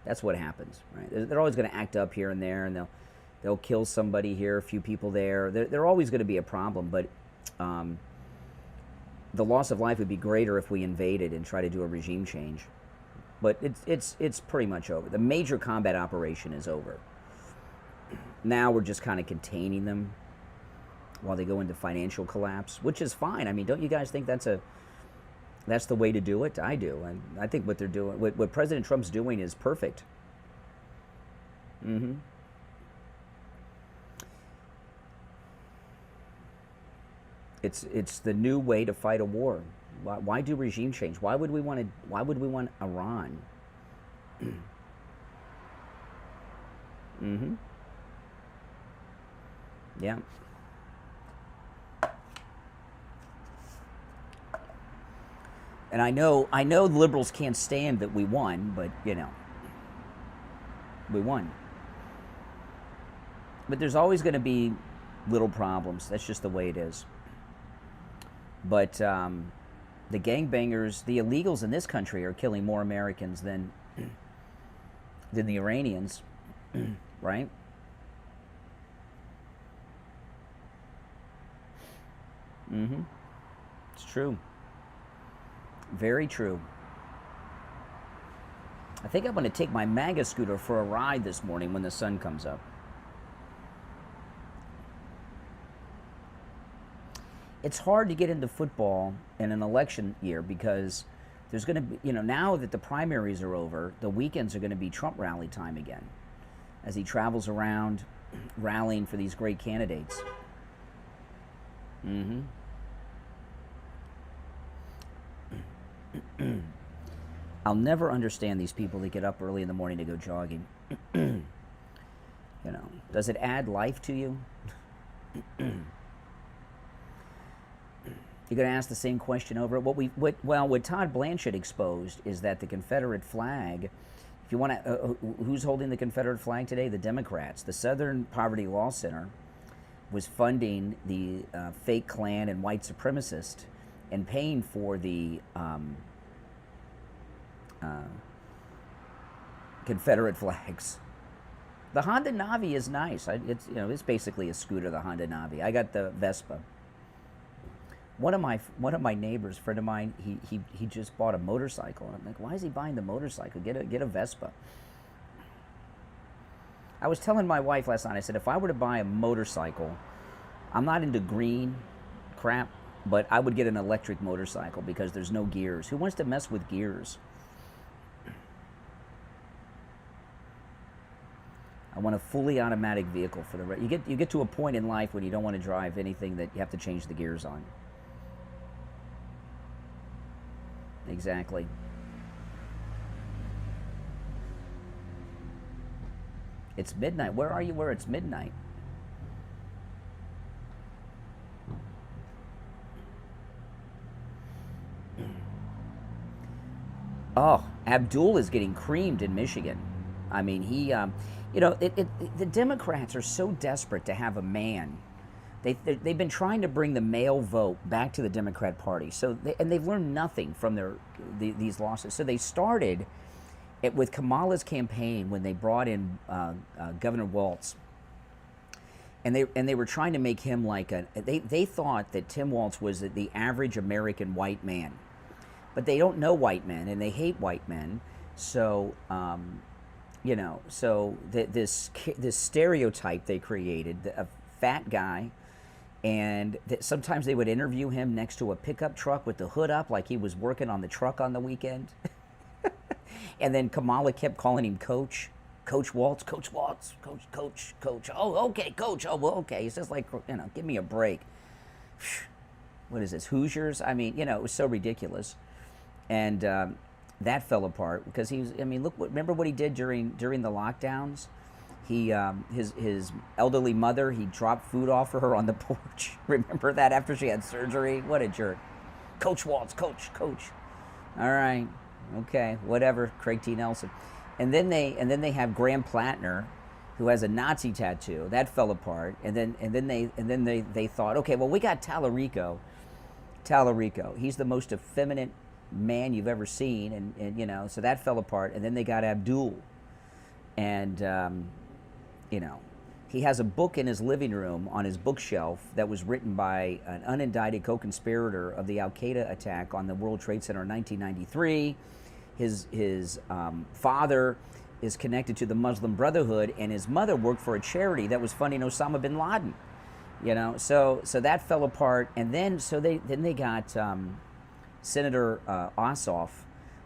That's what happens, right? They're always going to act up here and there, and they'll kill somebody here, a few people there. They're always going to be a problem, but the loss of life would be greater if we invaded and try to do a regime change. But it's pretty much over. The major combat operation is over. Now we're just kind of containing them while they go into financial collapse, which is fine. I mean, don't you guys think that's the way to do it? I do. And I think what they're doing, what President Trump's doing is perfect. It's the new way to fight a war. Why do regime change? Why would we want Iran? Yeah. And I know the liberals can't stand that we won, but you know, we won. But there's always going to be little problems. That's just the way it is. But the gangbangers, the illegals in this country are killing more Americans than the Iranians, right? It's true. Very true. I think I'm going to take my MAGA scooter for a ride this morning when the sun comes up. It's hard to get into football in an election year because there's going to be, you know, now that the primaries are over, the weekends are going to be Trump rally time again as he travels around rallying for these great candidates. I'll never understand these people that get up early in the morning to go jogging. You know, does it add life to you? You're going to ask the same question over. What Todd Blanchett exposed is that the Confederate flag, if you want to, who's holding the Confederate flag today? The Democrats. The Southern Poverty Law Center was funding the fake Klan and white supremacist and paying for the Confederate flags. The Honda Navi is nice. It's basically a scooter, the Honda Navi. I got the Vespa. One of my neighbors, friend of mine, he just bought a motorcycle. And I'm like, why is he buying the motorcycle? Get a Vespa. I was telling my wife last night, I said, if I were to buy a motorcycle, I'm not into green crap, but I would get an electric motorcycle because there's no gears. Who wants to mess with gears? I want a fully automatic vehicle for the you get to a point in life when you don't want to drive anything that you have to change the gears on. Exactly. It's midnight. Where are you where it's midnight? Oh, Abdul is getting creamed in Michigan. I mean, he, the Democrats are so desperate to have a man. They've been trying to bring the male vote back to the Democrat Party. And they've learned nothing from these losses. So they started with Kamala's campaign when they brought in Governor Walz. And they were trying to make him like they thought that Tim Walz was the average American white man. But they don't know white men, and they hate white men. So, this stereotype they created, a fat guy, and sometimes they would interview him next to a pickup truck with the hood up like he was working on the truck on the weekend. And then Kamala kept calling him Coach. Coach Walz, Coach Walz, Coach. Oh, okay, Coach. Oh, well, okay. He says, like, give me a break. What is this, Hoosiers? I mean, it was so ridiculous. And that fell apart because remember what he did during the lockdowns? He, his elderly mother, he dropped food off for her on the porch. Remember that after she had surgery? What a jerk. Coach Walz, Coach. All right, okay, whatever, Craig T. Nelson. And then they have Graham Plattner, who has a Nazi tattoo. That fell apart. And then they thought, okay, well, we got Tallarico. He's the most effeminate man you've ever seen, and you know, so that fell apart. And then they got Abdul, and you know, he has a book in his living room on his bookshelf that was written by an unindicted co-conspirator of the Al Qaeda attack on the World Trade Center in 1993. His father is connected to the Muslim Brotherhood, and his mother worked for a charity that was funding Osama bin Laden. You know, so that fell apart, and then they got Senator Ossoff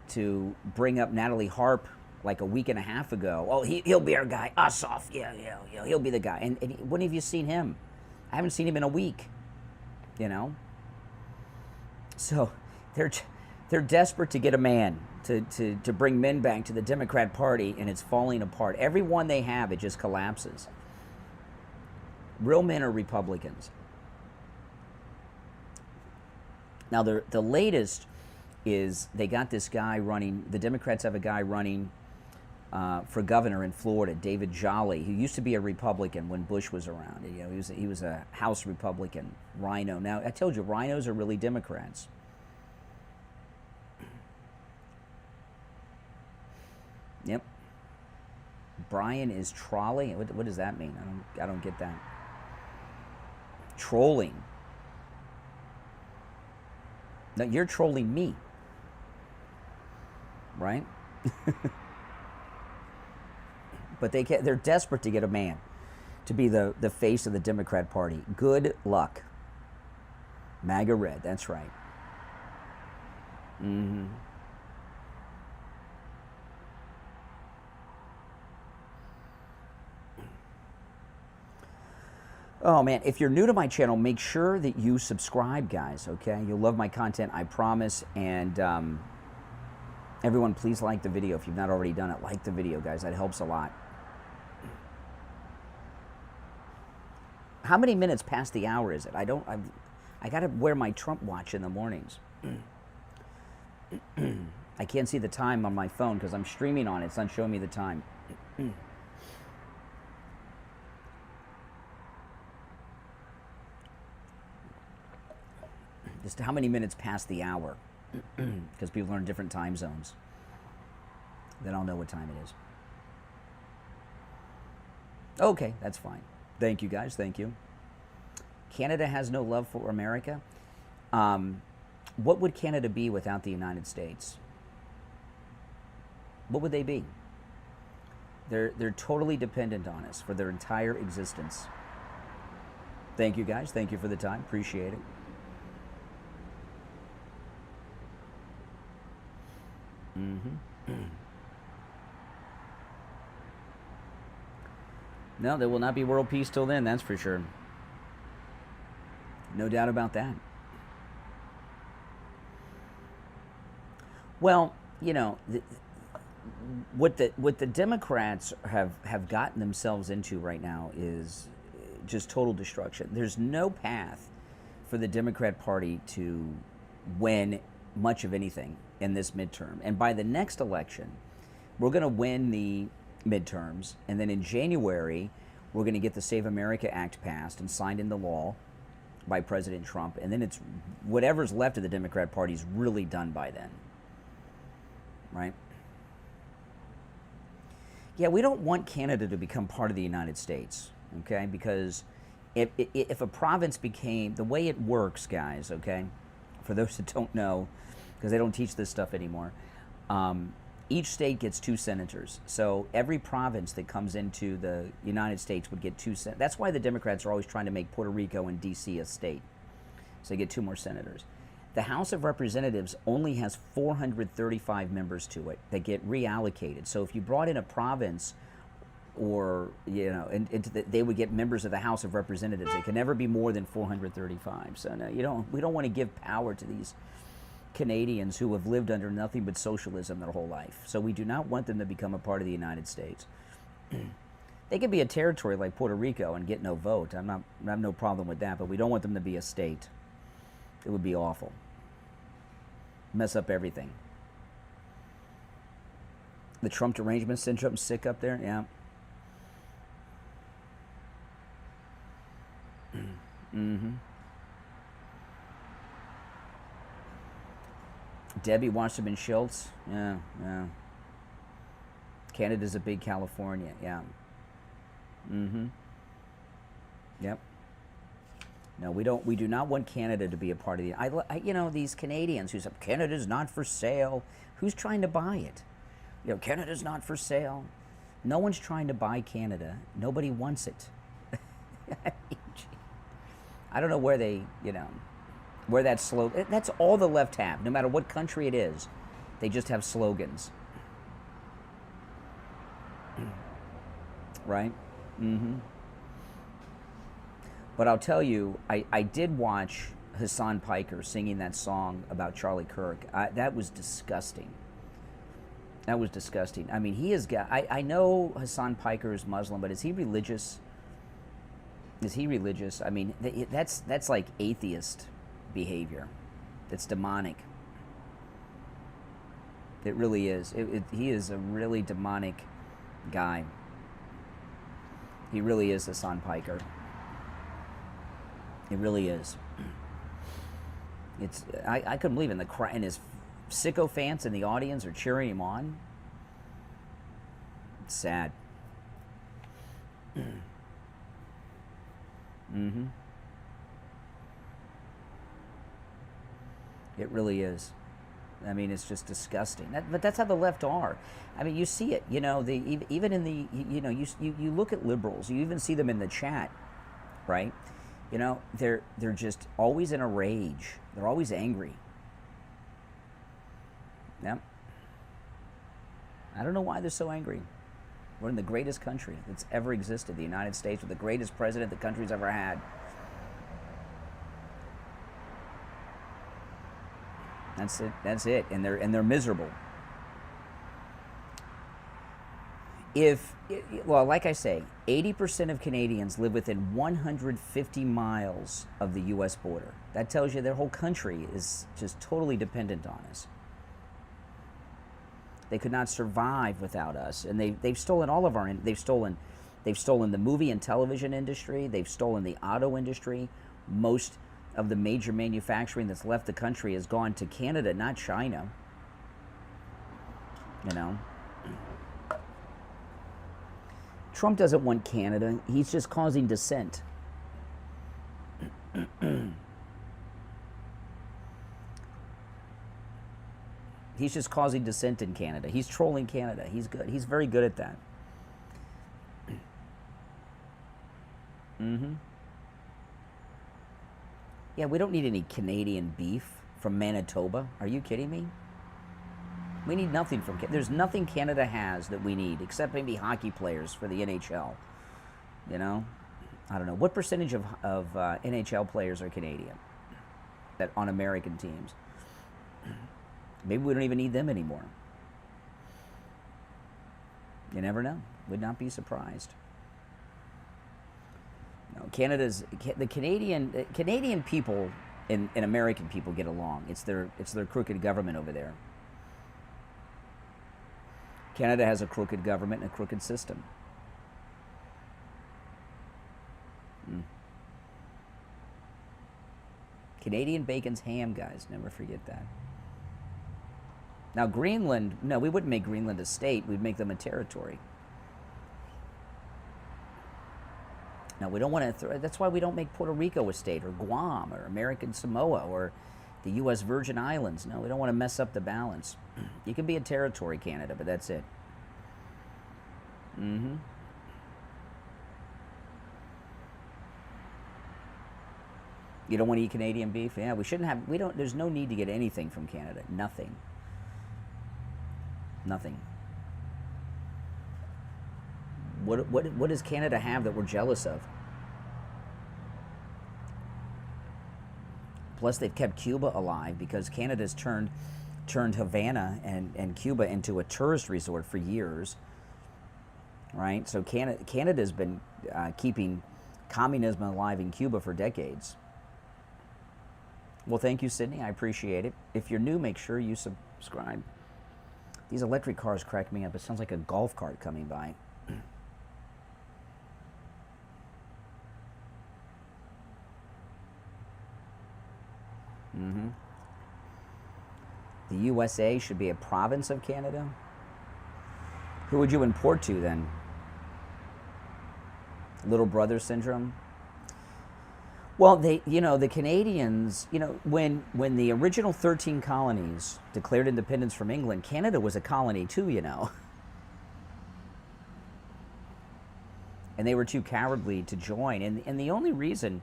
to bring up Natalie Harp like a week and a half ago. Oh, he'll be our guy, Ossoff. Yeah, he'll be the guy. And when have you seen him? I haven't seen him in a week. You know, so they're desperate to get a man to bring men back to the Democrat Party, and it's falling apart. Every one they have, it just collapses. Real men are Republicans. Now, the latest is they got this guy running, the Democrats have a guy running for governor in Florida, David Jolly, who used to be a Republican when Bush was around. You know, he was a House Republican, Rhino. Now, I told you, Rhinos are really Democrats. Yep. Brian is trolley. What does that mean? I don't get that. Trolling. No, you're trolling me, right? But they're desperate to get a man to be the face of the Democrat Party. Good luck. MAGA red, that's right. Mm-hmm. Oh man, if you're new to my channel, make sure that you subscribe, guys, okay? You'll love my content, I promise. And everyone, please like the video. If you've not already done it, like the video, guys. That helps a lot. How many minutes past the hour is it? I got to wear my Trump watch in the mornings. I can't see the time on my phone because I'm streaming on it. It's not showing me the time. Just how many minutes past the hour, because people are in different time zones. Then I'll know what time it is. Okay, that's fine. Thank you, guys. Thank you. Canada has no love for America. What would Canada be without the United States? What would they be? They're totally dependent on us for their entire existence. Thank you, guys. Thank you for the time. Appreciate it. Mm-hmm. No, there will not be world peace till then, that's for sure. No doubt about that. Well, you know, what the Democrats have gotten themselves into right now is just total destruction. There's no path for the Democrat Party to win much of anything in this midterm. And by the next election, we're going to win the midterms, and then in January, we're going to get the Save America Act passed and signed into law by President Trump, and then it's whatever's left of the Democrat Party is really done by then, right? Yeah, we don't want Canada to become part of the United States, okay? Because if a province became, the way it works, guys, okay, for those that don't know, because they don't teach this stuff anymore, each state gets 2 senators. So every province that comes into the United States would get 2 senators. That's why the Democrats are always trying to make Puerto Rico and D.C. a state. So they get 2 more senators. The House of Representatives only has 435 members to it that get reallocated. So if you brought in a province, or, you know, they would get members of the House of Representatives. It can never be more than 435. So no, we don't want to give power to these Canadians who have lived under nothing but socialism their whole life. So we do not want them to become a part of the United States. They could be a territory like Puerto Rico and get no vote. I have no problem with that, but we don't want them to be a state. It would be awful. Mess up everything. The Trump derangement syndrome sick up there? Yeah. Mm-hmm. Debbie Wasserman Schultz? Yeah, yeah. Canada's a big California, yeah. Mm-hmm. Yep. No, we do not want Canada to be a part of these Canadians who say Canada's not for sale. Who's trying to buy it? Canada's not for sale. No one's trying to buy Canada. Nobody wants it. I don't know where where that slogan. That's all the left have. No matter what country it is, they just have slogans. Right? Mm-hmm. But I'll tell you, I did watch Hassan Piker singing that song about Charlie Kirk. That was disgusting. That was disgusting. I mean, he has got. I know Hassan Piker is Muslim, but is he religious? Is he religious? I mean, that's like atheist behavior. It's demonic. It really is. He is a really demonic guy. He really is Hassan Piker. It really is. I couldn't believe it. And his sycophants in the audience are cheering him on. It's sad. Mm-hmm. It really is. I mean, it's just disgusting. But that's how the left are. I mean, you see it. Even in the you look at liberals. You even see them in the chat, right? They're just always in a rage. They're always angry. Yep. I don't know why they're so angry. We're in the greatest country that's ever existed, the United States, with the greatest president the country's ever had. That's it. That's it. And they're miserable. Like I say, 80% of Canadians live within 150 miles of the U.S. border. That tells you their whole country is just totally dependent on us. They could not survive without us, and they've stolen all of our. They've stolen the movie and television industry. They've stolen the auto industry. Most of the major manufacturing that's left the country has gone to Canada, not China. Trump doesn't want Canada. He's just causing dissent. He's just causing dissent in Canada. He's trolling Canada. He's good. He's very good at that. Mm-hmm. Yeah, we don't need any Canadian beef from Manitoba. Are you kidding me? We need nothing from Canada. There's nothing Canada has that we need, except maybe hockey players for the NHL. I don't know. What percentage of NHL players are Canadian that on American teams? Maybe we don't even need them anymore. You never know. Would not be surprised. The Canadian people and American people get along. It's their crooked government over there. Canada has a crooked government and a crooked system. Canadian bacon's ham, guys. Never forget that. Now, Greenland, no, we wouldn't make Greenland a state. We'd make them a territory. Now, we don't want to, that's why we don't make Puerto Rico a state, or Guam, or American Samoa, or the U.S. Virgin Islands. No, we don't want to mess up the balance. You can be a territory, Canada, but that's it. Mm-hmm. You don't want to eat Canadian beef? Yeah, there's no need to get anything from Canada. Nothing. Nothing. What does Canada have that we're jealous of? Plus, they've kept Cuba alive because Canada's turned Havana and Cuba into a tourist resort for years. Right? So Canada's been keeping communism alive in Cuba for decades. Well, thank you, Sydney. I appreciate it. If you're new, make sure you subscribe. These electric cars crack me up. It sounds like a golf cart coming by. The USA should be a province of Canada. Who would you import to then? Little brother syndrome? Well, the Canadians, when the original 13 colonies declared independence from England, Canada was a colony too, And they were too cowardly to join. And the only reason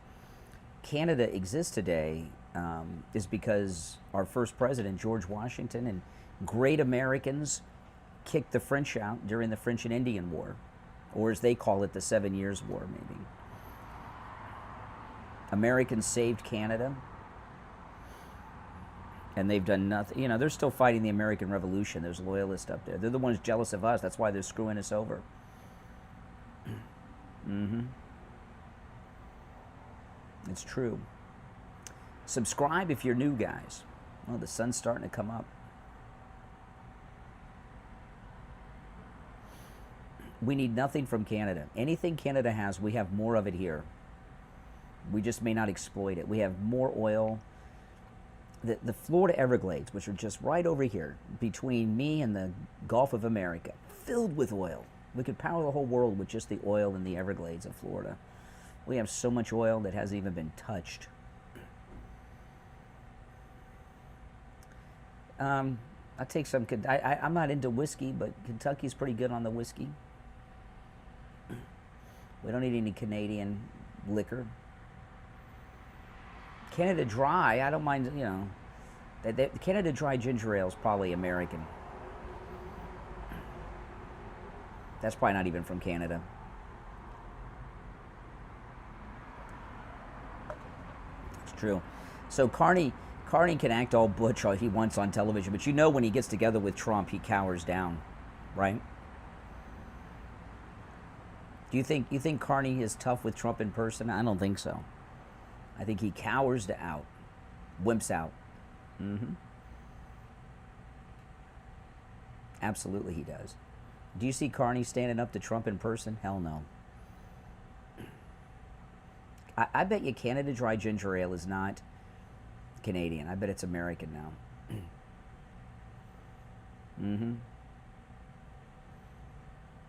Canada exists today is because our first president, George Washington, and great Americans kicked the French out during the French and Indian War, or as they call it, the 7 Years' War, maybe. Americans saved Canada, and they've done nothing. They're still fighting the American Revolution. There's loyalists up there. They're the ones jealous of us. That's why they're screwing us over. It's true. Subscribe if you're new, guys. Well, the sun's starting to come up. We need nothing from Canada. Anything Canada has, we have more of it here. We just may not exploit it. We have more oil. The Florida Everglades, which are just right over here, between me and the Gulf of America, filled with oil. We could power the whole world with just the oil in the Everglades of Florida. We have so much oil that hasn't even been touched. I take some. I'm not into whiskey, but Kentucky's pretty good on the whiskey. We don't need any Canadian liquor. Canada Dry, I don't mind. Canada Dry ginger ale is probably American. That's probably not even from Canada. It's true. So Carney can act all butch all he wants on television, but when he gets together with Trump, he cowers down, right? Do you think Carney is tough with Trump in person? I don't think so. I think he cowers out, wimps out. Absolutely, he does. Do you see Carney standing up to Trump in person? Hell no. I bet you Canada Dry ginger ale is not Canadian. I bet it's American now.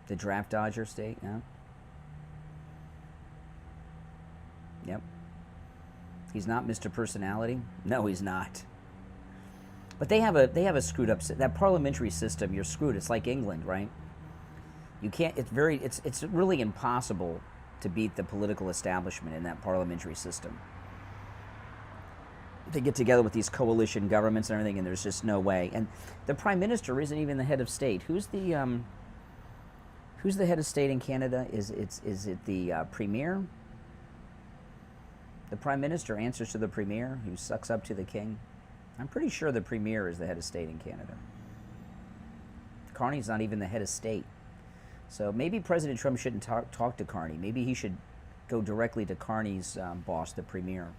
The draft dodger state, yeah. Yep. He's not Mr. Personality? No, he's not. But they have a screwed up that parliamentary system. You're screwed. It's like England, right? You can't. It's really impossible to beat the political establishment in that parliamentary system. They get together with these coalition governments and everything, and there's just no way. And the prime minister isn't even the head of state. Who's the head of state in Canada? Is it the premier? The prime minister answers to the premier, who sucks up to the king. I'm pretty sure the premier is the head of state in Canada. Carney's not even the head of state. So maybe President Trump shouldn't talk to Carney. Maybe he should go directly to Carney's boss, the premier.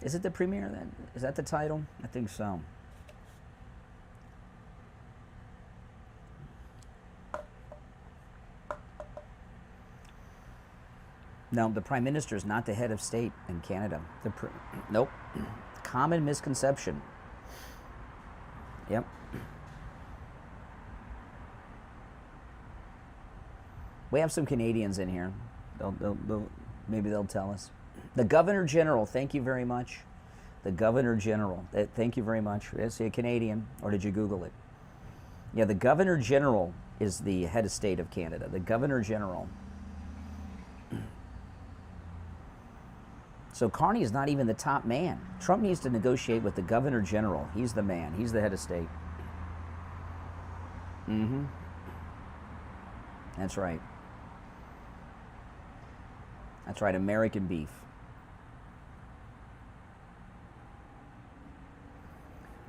Is it the premier then? Is that the title? I think so. No, the prime minister is not the head of state in Canada. Nope. Common misconception. Yep. We have some Canadians in here. Maybe they'll tell us. The Governor General, thank you very much. The Governor General, thank you very much. Is he a Canadian, or did you Google it? Yeah, the Governor General is the head of state of Canada. The Governor General. So Carney is not even the top man. Trump needs to negotiate with the Governor General. He's the man. He's the head of state. That's right. That's right, American beef.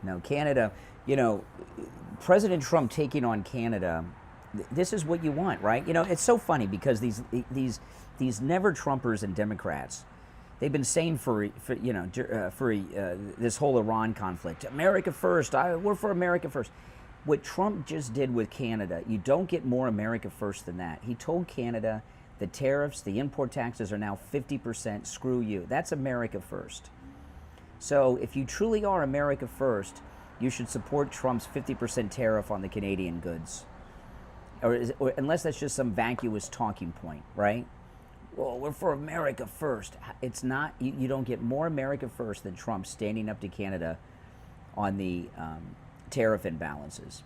No, Canada, President Trump taking on Canada, this is what you want, right? It's so funny because these never Trumpers and Democrats, they've been saying for this whole Iran conflict, America first, we're for America first. What Trump just did with Canada, you don't get more America first than that. He told Canada the tariffs, the import taxes are now 50%, screw you. That's America first. So if you truly are America first, you should support Trump's 50% tariff on the Canadian goods. Or unless that's just some vacuous talking point, right? Well, we're for America first. It's not, you don't get more America first than Trump standing up to Canada on the tariff imbalances.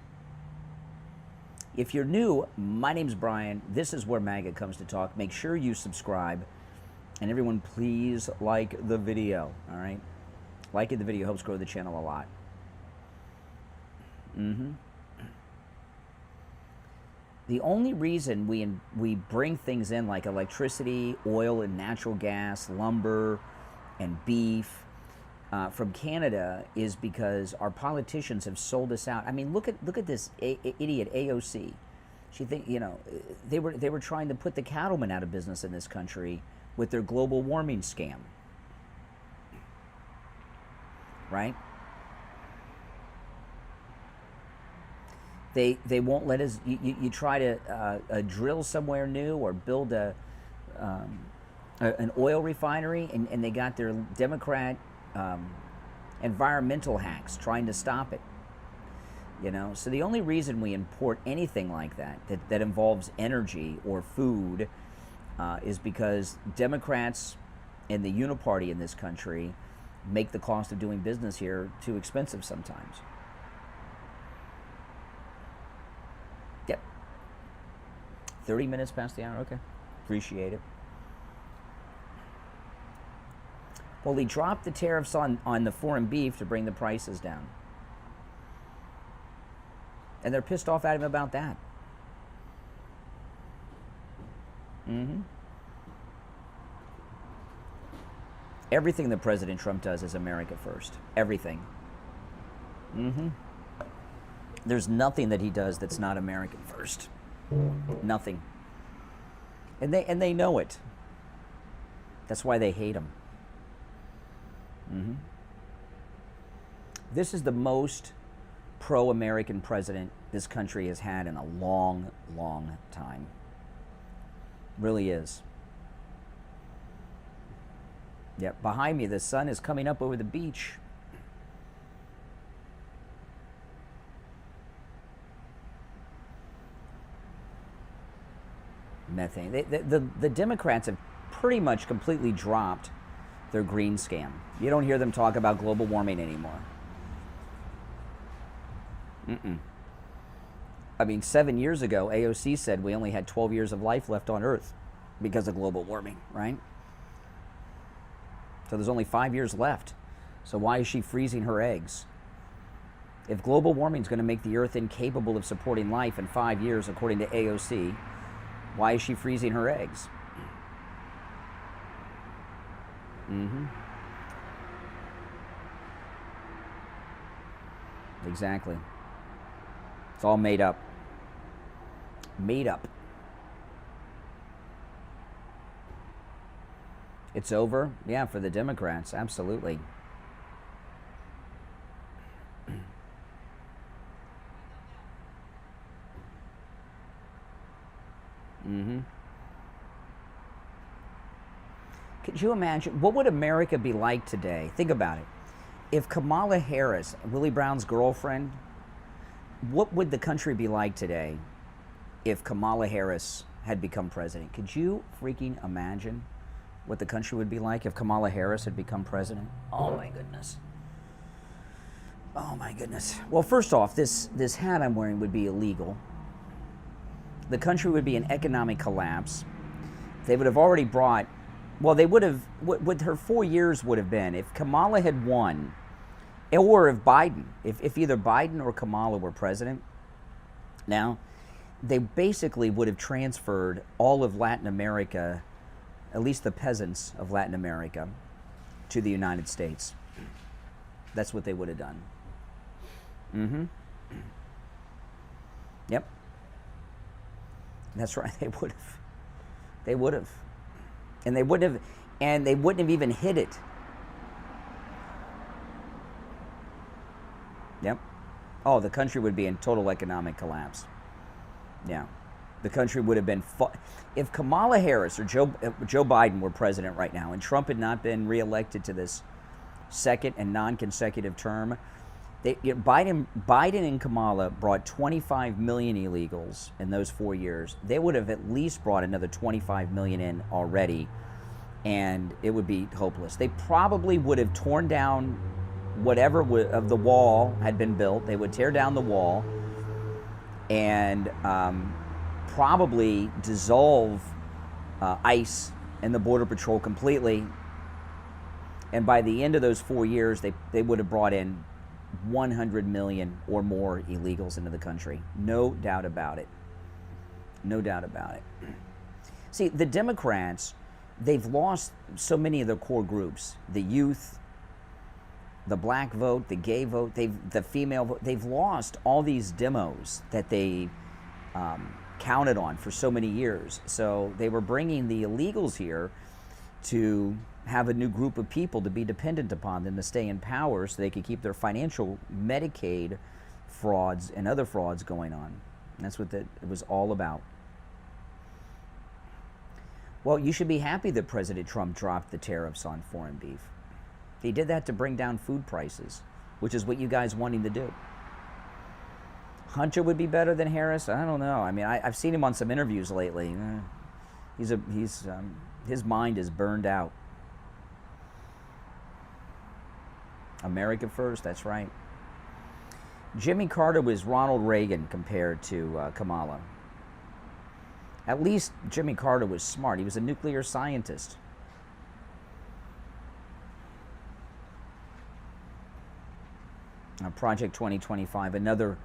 If you're new, my name's Brian. This is where MAGA comes to talk. Make sure you subscribe. And everyone, please like the video, all right? Liking the video helps grow the channel a lot. The only reason we bring things in like electricity, oil and natural gas, lumber, and beef from Canada is because our politicians have sold us out. I mean, look at this idiot AOC. She they were trying to put the cattlemen out of business in this country with their global warming scam, right? They won't let us. You try to drill somewhere new or build an oil refinery, and they got their Democrat environmental hacks trying to stop it. You know, so the only reason we import anything like that involves energy or food is because Democrats and the Uniparty in this country make the cost of doing business here too expensive sometimes. Yep. 30 minutes past the hour, okay. Appreciate it. Well, he dropped the tariffs on the foreign beef to bring the prices down. And they're pissed off at him about that. Everything that President Trump does is America first. Everything. There's nothing that he does that's not American first. Nothing. And they know it. That's why they hate him. This is the most pro-American president this country has had in a long, long time. Really is. Yep, behind me the sun is coming up over the beach. Methane. The Democrats have pretty much completely dropped their green scam. You don't hear them talk about global warming anymore. I mean, 7 years ago, AOC said we only had 12 years of life left on Earth because of global warming, right? So there's only 5 years left. So why is she freezing her eggs? If global warming is going to make the Earth incapable of supporting life in 5 years, according to AOC, why is she freezing her eggs? Exactly. It's all made up. Made up. It's over? Yeah, for the Democrats, absolutely. Could you imagine, what would America be like today? Think about it. If Kamala Harris, Willie Brown's girlfriend, what would the country be like today if Kamala Harris had become president? Could you freaking imagine what the country would be like if Kamala Harris had become president? Oh my goodness. Oh my goodness. Well, first off, this hat I'm wearing would be illegal. The country would be in economic collapse. They would have already brought, well, they would have, what her 4 years would have been, if Kamala had won, or if Biden, if either Biden or Kamala were president, now, they basically would have transferred all of Latin America, at least the peasants of Latin America, to the United States. That's what they would have done. Yep. That's right, they would have. They would have. And they wouldn't have even hid it. Yep. Oh, the country would be in total economic collapse. Yeah. The country would have been... If Kamala Harris or Joe Biden were president right now and Trump had not been reelected to this second and non-consecutive term, Biden and Kamala brought 25 million illegals in those 4 years. They would have at least brought another 25 million in already, and it would be hopeless. They probably would have torn down whatever of the wall had been built. They would tear down the wall and probably dissolve ICE and the Border Patrol completely. And by the end of those 4 years, they would have brought in 100 million or more illegals into the country. No doubt about it. No doubt about it. See, the Democrats, they've lost so many of their core groups. The youth, the black vote, the gay vote, the female vote. They've lost all these demos that they counted on for so many years. So they were bringing the illegals here to have a new group of people to be dependent upon them to stay in power so they could keep their financial Medicaid frauds and other frauds going on. And that's what it was all about. Well, you should be happy that President Trump dropped the tariffs on foreign beef. He did that to bring down food prices, which is what you guys want him to do. Hunter would be better than Harris? I don't know. I mean, I've seen him on some interviews lately. His mind is burned out. America first, that's right. Jimmy Carter was Ronald Reagan compared to Kamala. At least Jimmy Carter was smart. He was a nuclear scientist. Project 2025, another...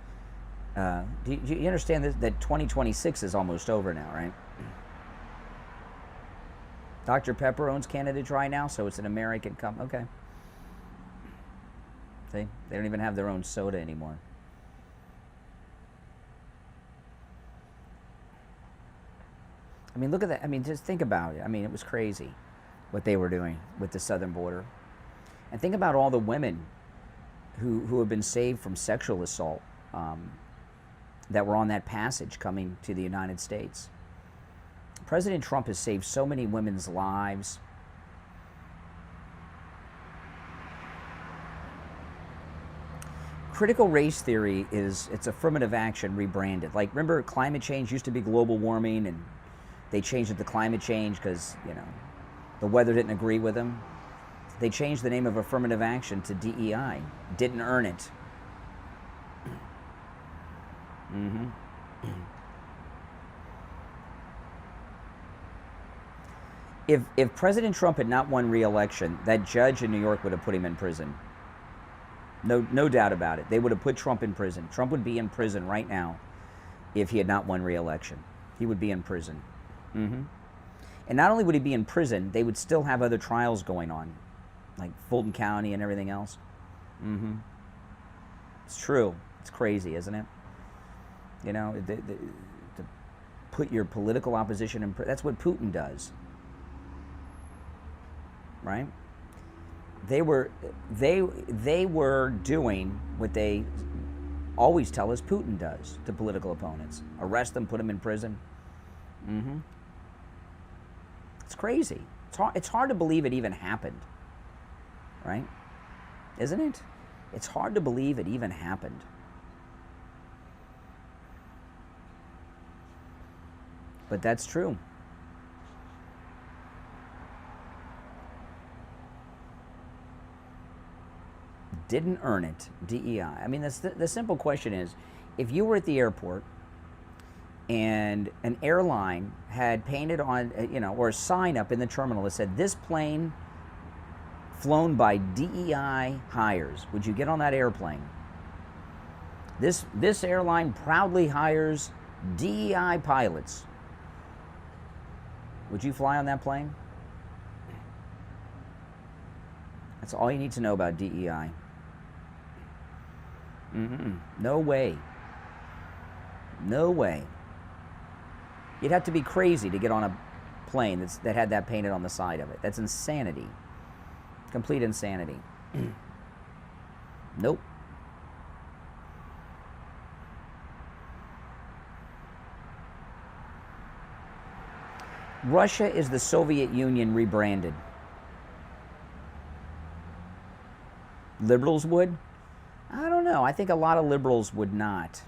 do you understand that 2026 is almost over now, right? Dr. Pepper owns Canada Dry now, so it's an American company. Okay. See, they don't even have their own soda anymore. I mean, look at that. I mean, just think about it. I mean, it was crazy what they were doing with the southern border. And think about all the women who have been saved from sexual assault that were on that passage coming to the United States. President Trump has saved so many women's lives. Critical race theory it's affirmative action rebranded. Like, remember, climate change used to be global warming, and they changed it to climate change because, you know, the weather didn't agree with them. They changed the name of affirmative action to DEI. Didn't earn it. Mm-hmm. If President Trump had not won re-election, that judge in New York would have put him in prison. No doubt about it. They would have put Trump in prison. Trump would be in prison right now if he had not won re-election. He would be in prison. Mm-hmm. And not only would he be in prison, they would still have other trials going on, like Fulton County and everything else. Mm-hmm. It's true. It's crazy, isn't it? You know, to put your political opposition in prison. That's what Putin does. Right? They were doing what they always tell us Putin does to political opponents. Arrest them, put them in prison. Mm-hmm. It's crazy. It's hard to believe it even happened. Right? Isn't it? It's hard to believe it even happened. But that's true. Didn't earn it, DEI. I mean, the simple question is, if you were at the airport and an airline had painted on, or a sign up in the terminal that said, "This plane flown by DEI hires," would you get on that airplane? This airline proudly hires DEI pilots. Would you fly on that plane? That's all you need to know about DEI. No way. No way. You'd have to be crazy to get on a plane that had that painted on the side of it. That's insanity. Complete insanity. Nope. Russia is the Soviet Union rebranded. Liberals would? I don't know. I think a lot of liberals would not.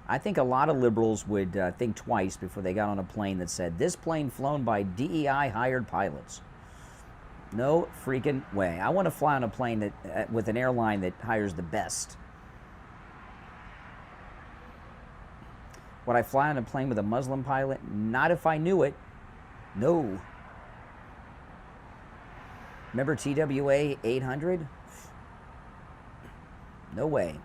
I think a lot of liberals would think twice before they got on a plane that said, this plane flown by DEI hired pilots. No freaking way. I want to fly on a plane that with an airline that hires the best. Would I fly on a plane with a Muslim pilot? Not if I knew it. No. Remember TWA 800? No way.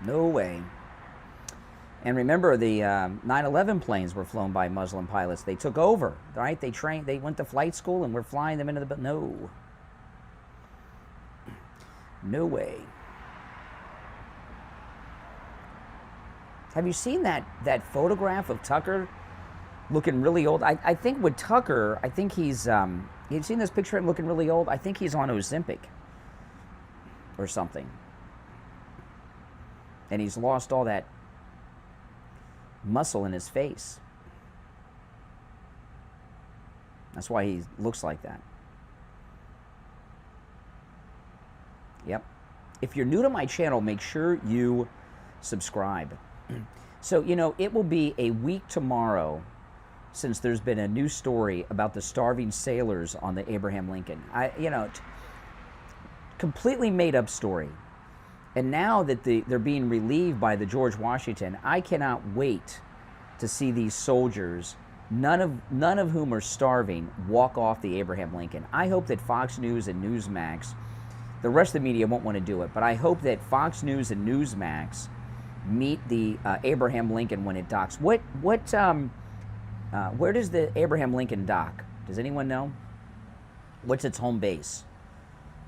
No way. And remember, the 9/11 planes were flown by Muslim pilots. They took over, right? They trained, they went to flight school, and we're flying them into the... No. No way. Have you seen that photograph of Tucker looking really old? I think with Tucker, I think he's... you've seen this picture of him looking really old? I think he's on Ozempic or something. And he's lost all that muscle in his face. That's why he looks like that. Yep. If you're new to my channel, make sure you subscribe. So, you know, it will be a week tomorrow since there's been a new story about the starving sailors on the Abraham Lincoln. Completely made up story. And now that they're being relieved by the George Washington, I cannot wait to see these soldiers, none of whom are starving, walk off the Abraham Lincoln. I hope that Fox News and Newsmax, the rest of the media won't want to do it, but I hope that Fox News and Newsmax meet the Abraham Lincoln when it docks. Where does the Abraham Lincoln dock? Does anyone know? What's its home base?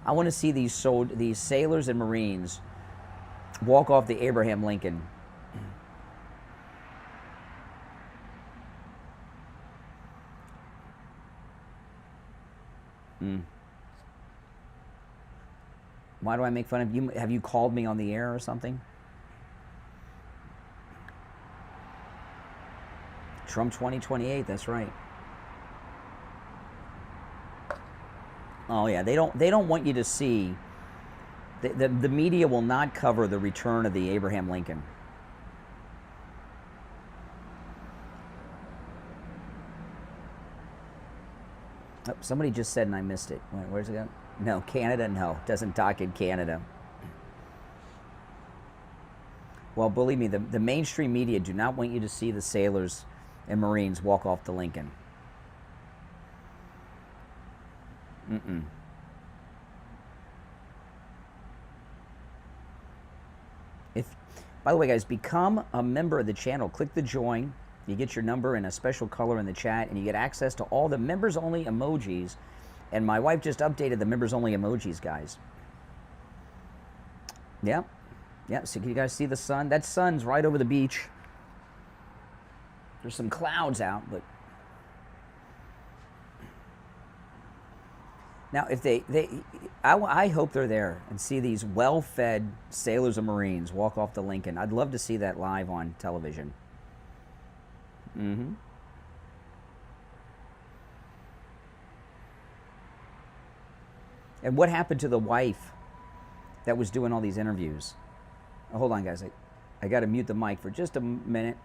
I want to see these sailors and Marines walk off the Abraham Lincoln. Why do I make fun of you? Have you called me on the air or something? Trump 2028, that's right. Oh yeah, they don't want you to see. The media will not cover the return of the Abraham Lincoln. Oh, somebody just said and I missed it. Wait, where's it going? No, Canada, no. Doesn't dock in Canada. Well, believe me, the mainstream media do not want you to see the sailors and Marines walk off the Lincoln. By the way, guys, become a member of the channel. Click the join. You get your number and a special color in the chat, and you get access to all the members-only emojis. And my wife just updated the members-only emojis, guys. Yeah. Yeah, so can you guys see the sun? That sun's right over the beach. There's some clouds out, but... Now, if I hope they're there and see these well-fed sailors and Marines walk off the Lincoln. I'd love to see that live on television. And what happened to the wife that was doing all these interviews? Oh, hold on, guys. I got to mute the mic for just a minute.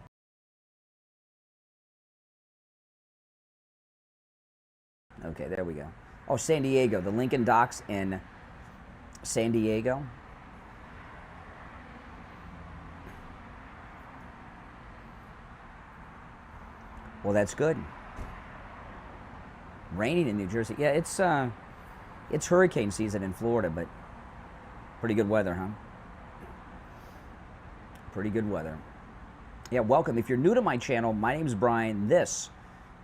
Okay, there we go. Oh, San Diego. The Lincoln docks in San Diego. Well, that's good. Raining in New Jersey. Yeah, it's hurricane season in Florida, but pretty good weather, huh? Pretty good weather. Yeah, welcome. If you're new to my channel, my name's Brian. This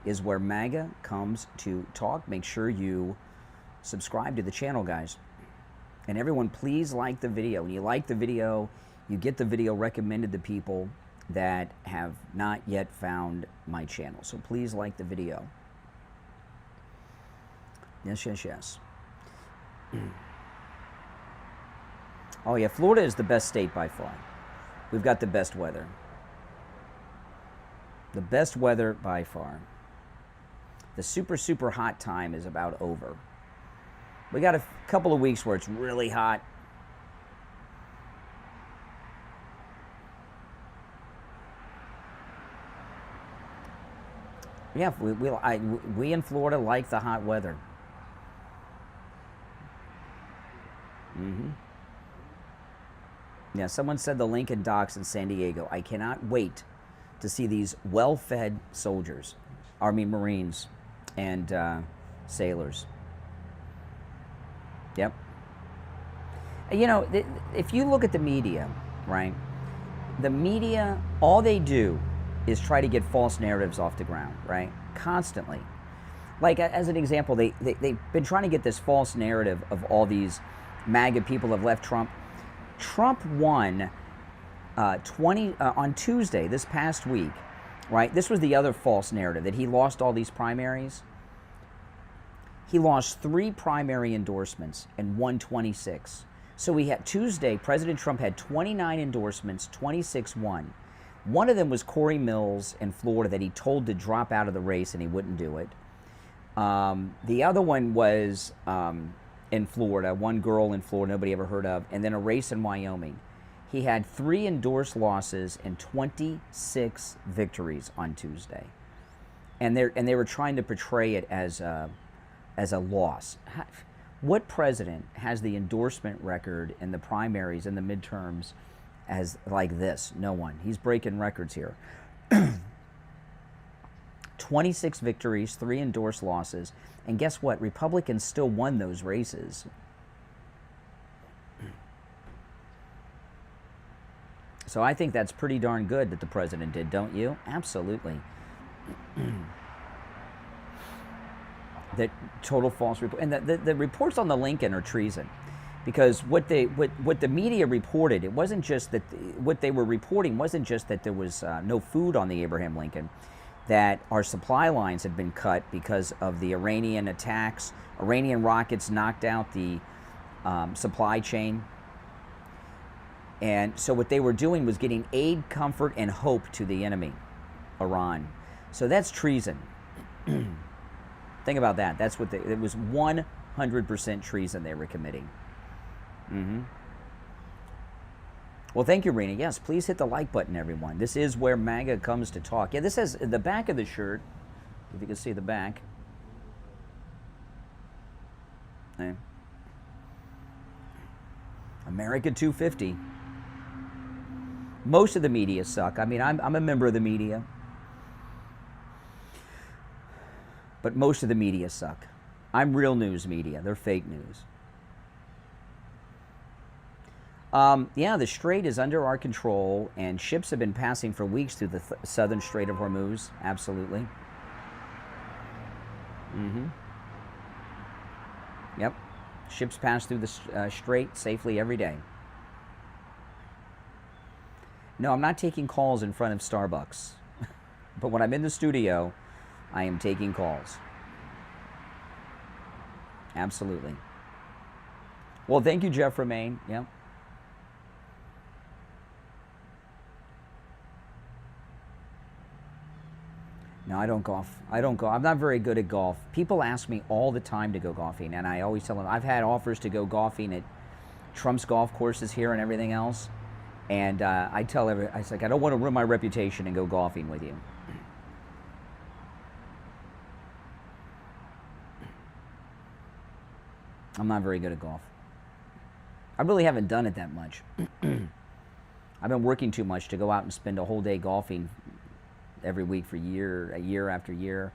is where MAGA comes to talk. Make sure you subscribe to the channel, guys. And everyone, please like the video. When you like the video, you get the video recommended to people that have not yet found my channel. So please like the video. Yes, yes, yes. Oh yeah, Florida is the best state by far. We've got the best weather. The best weather by far. The super, super hot time is about over. We got a couple of weeks where it's really hot. Yeah, we in Florida like the hot weather. Yeah, someone said the Lincoln Docks in San Diego. I cannot wait to see these well-fed soldiers, Army Marines, and sailors. Yep. You know, if you look at the media, right? The media, all they do is try to get false narratives off the ground, right? Constantly. Like, as an example, they've been trying to get this false narrative of all these MAGA people have left Trump. Trump won on Tuesday, this past week, right? This was the other false narrative, that he lost all these primaries. He lost 3 primary endorsements and won 26. So we had Tuesday, President Trump had 29 endorsements, 26 won. One of them was Corey Mills in Florida that he told to drop out of the race and he wouldn't do it. The other one was in Florida, one girl in Florida nobody ever heard of, and then a race in Wyoming. He had 3 endorsed losses and 26 victories on Tuesday. And they were trying to portray it as a loss. What president has the endorsement record in the primaries and the midterms as like this? No one. He's breaking records here. 26 victories, 3 endorsed losses, and guess what? Republicans still won those races. So I think that's pretty darn good that the president did, don't you? Absolutely. That total false report, and the reports on the Lincoln are treason, because what the media reported, it wasn't just that what they were reporting wasn't just that there was no food on the Abraham Lincoln, that our supply lines had been cut because of the Iranian attacks. Iranian rockets knocked out the supply chain, and so what they were doing was getting aid, comfort, and hope to the enemy, Iran. So that's treason. Think about that. That's what it was. 100% treason they were committing. Well, thank you, Rena. Yes, please hit the like button, everyone. This is where MAGA comes to talk. Yeah, this has the back of the shirt. If you can see the back. Yeah. America 250. Most of the media suck. I mean, I'm a member of the media. But most of the media suck. I'm real news media. They're fake news. Yeah, the Strait is under our control, and ships have been passing for weeks through the southern Strait of Hormuz. Absolutely. Yep. Ships pass through the Strait safely every day. No, I'm not taking calls in front of Starbucks. But when I'm in the studio, I am taking calls. Absolutely. Well, thank you, Jeff Romaine. Yeah. No, I don't golf. I don't go. I'm not very good at golf. People ask me all the time to go golfing, and I always tell them I've had offers to go golfing at Trump's golf courses here and everything else. And I tell I was like, I don't want to ruin my reputation and go golfing with you. I'm not very good at golf. I really haven't done it that much. I've been working too much to go out and spend a whole day golfing every week for year after year.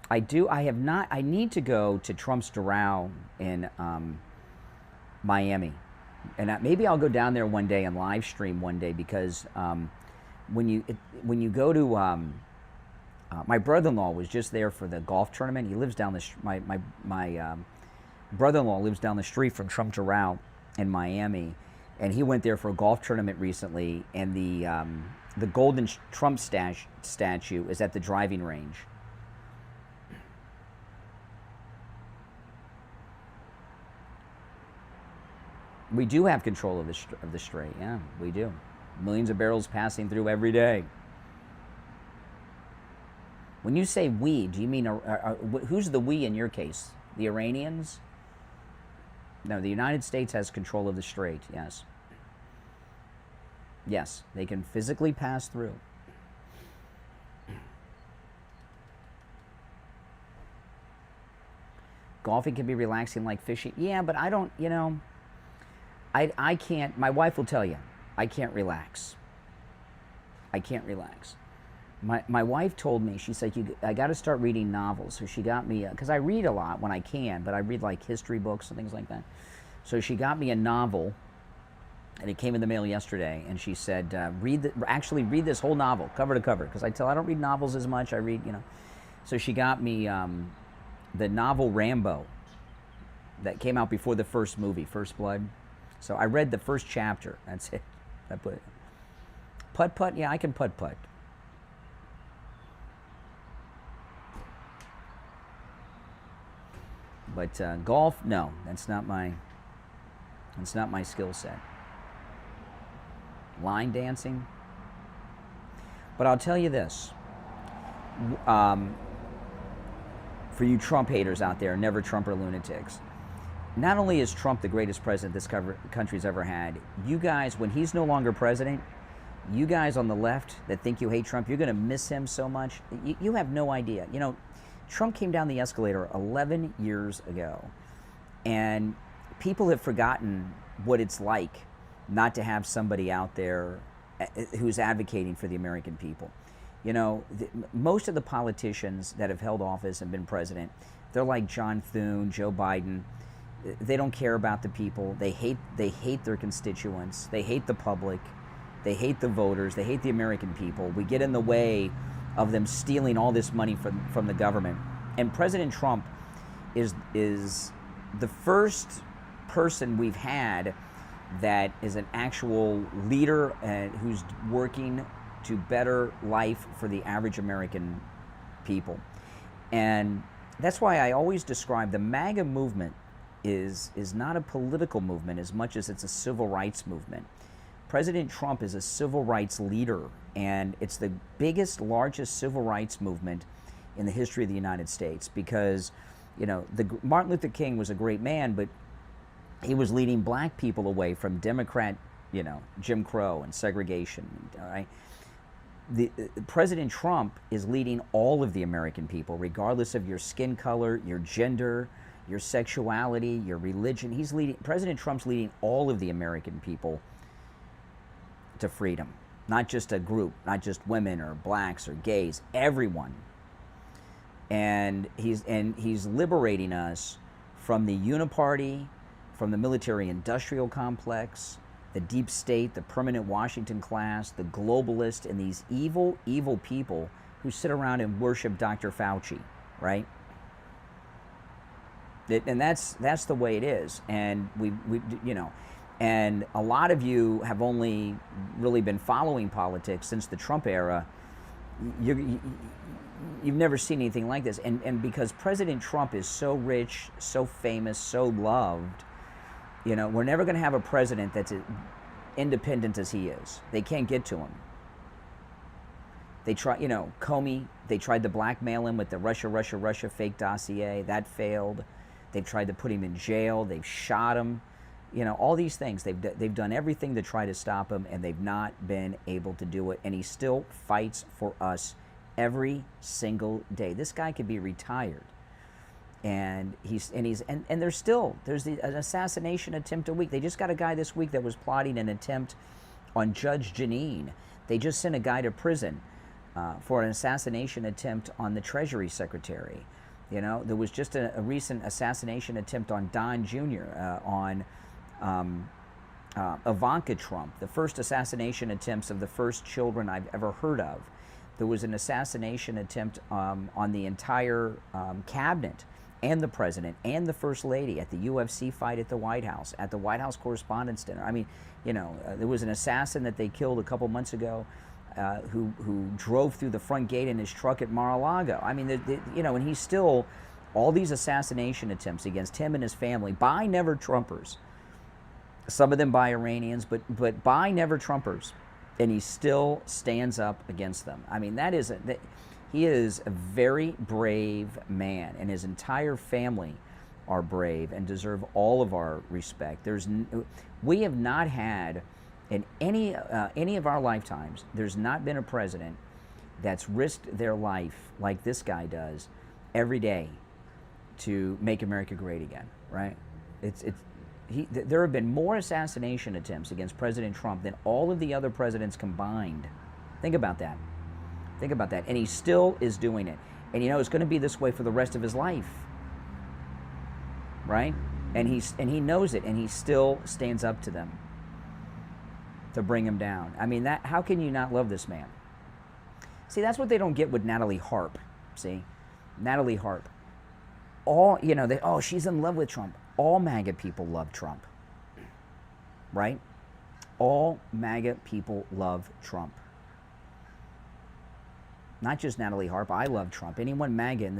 I have not. I need to go to Trump's Doral in Miami, and maybe I'll go down there one day and live stream one day, because when you go to my brother-in-law was just there for the golf tournament. He lives down the my brother-in-law lives down the street from Trump Doral in Miami, and he went there for a golf tournament recently, and the golden Trump statue is at the driving range. We do have control of the strait. Yeah, we do. Millions of barrels passing through every day. When you say we, do you mean who's the we in your case? The Iranians? No, the United States has control of the strait. Yes. Yes, they can physically pass through. Golfing can be relaxing like fishing. Yeah, but I don't, I can't, my wife will tell you, I can't relax. I can't relax. My wife told me, she said, I got to start reading novels. So she got me, because I read a lot when I can, but I read like history books and things like that. So she got me a novel, and it came in the mail yesterday, and she said, actually read this whole novel, cover to cover, because I don't read novels as much, I read, So she got me the novel Rambo that came out before the first movie, First Blood. So I read the first chapter, that's it. I put it. Putt-putt, yeah, I can putt-putt. But golf, no, that's not my skill set. Line dancing. But I'll tell you this. For you Trump haters out there, never Trumper lunatics. Not only is Trump the greatest president this country's ever had, you guys, when he's no longer president, you guys on the left that think you hate Trump, you're going to miss him so much. You have no idea. Trump came down the escalator 11 years ago, and people have forgotten what it's like not to have somebody out there who's advocating for the American people. Most of the politicians that have held office and been president, they're like John Thune, Joe Biden. They don't care about the people. They hate their constituents. They hate the public. They hate the voters. They hate the American people. We get in the way of them stealing all this money from the government. And President Trump is the first person we've had that is an actual leader and who's working to better life for the average American people. And that's why I always describe the MAGA movement is not a political movement as much as it's a civil rights movement. President Trump is a civil rights leader, and it's the biggest, largest civil rights movement in the history of the United States because, Martin Luther King was a great man, but he was leading black people away from Democrat, Jim Crow and segregation, all right? President Trump is leading all of the American people, regardless of your skin color, your gender, your sexuality, your religion. President Trump's leading all of the American people to freedom, not just a group, not just women or blacks or gays, everyone. And he's liberating us from the uniparty, from the military-industrial complex, the deep state, the permanent Washington class, the globalists, and these evil, evil people who sit around and worship Dr. Fauci, right? And that's the way it is. And and a lot of you have only really been following politics since the Trump era. You've never seen anything like this. And because President Trump is so rich, so famous, so loved, we're never going to have a president that's as independent as he is. They can't get to him. They try, Comey, they tried to blackmail him with the Russia fake dossier. That failed. They've tried to put him in jail. They've shot him. All these things. They've done everything to try to stop him, and they've not been able to do it. And he still fights for us every single day. This guy could be retired, and there's an assassination attempt a week. They just got a guy this week that was plotting an attempt on Judge Jeanine. They just sent a guy to prison for an assassination attempt on the Treasury Secretary. There was just a recent assassination attempt on Don Jr., on Ivanka Trump, the first assassination attempts of the first children I've ever heard of. There was an assassination attempt on the entire cabinet and the president and the first lady at the UFC fight at the White House Correspondents' Dinner. I mean, there was an assassin that they killed a couple months ago who drove through the front gate in his truck at Mar-a-Lago. I mean, and he's still, all these assassination attempts against him and his family by never Trumpers. some of them by Iranians, but by never Trumpers, and he still stands up against them. I mean, he is a very brave man, and his entire family are brave and deserve all of our respect. We have not had in any of our lifetimes, there's not been a president that's risked their life like this guy does every day to make America great again, right? There have been more assassination attempts against President Trump than all of the other presidents combined. Think about that. Think about that. And he still is doing it. And you know, it's going to be this way for the rest of his life, right? And he knows it, and he still stands up to them to bring him down. I mean, how can you not love this man? See, that's what they don't get with Natalie Harp. See, Natalie Harp. She's in love with Trump. All MAGA people love Trump, right? All MAGA people love Trump. Not just Natalie Harp. I love Trump. Anyone MAGA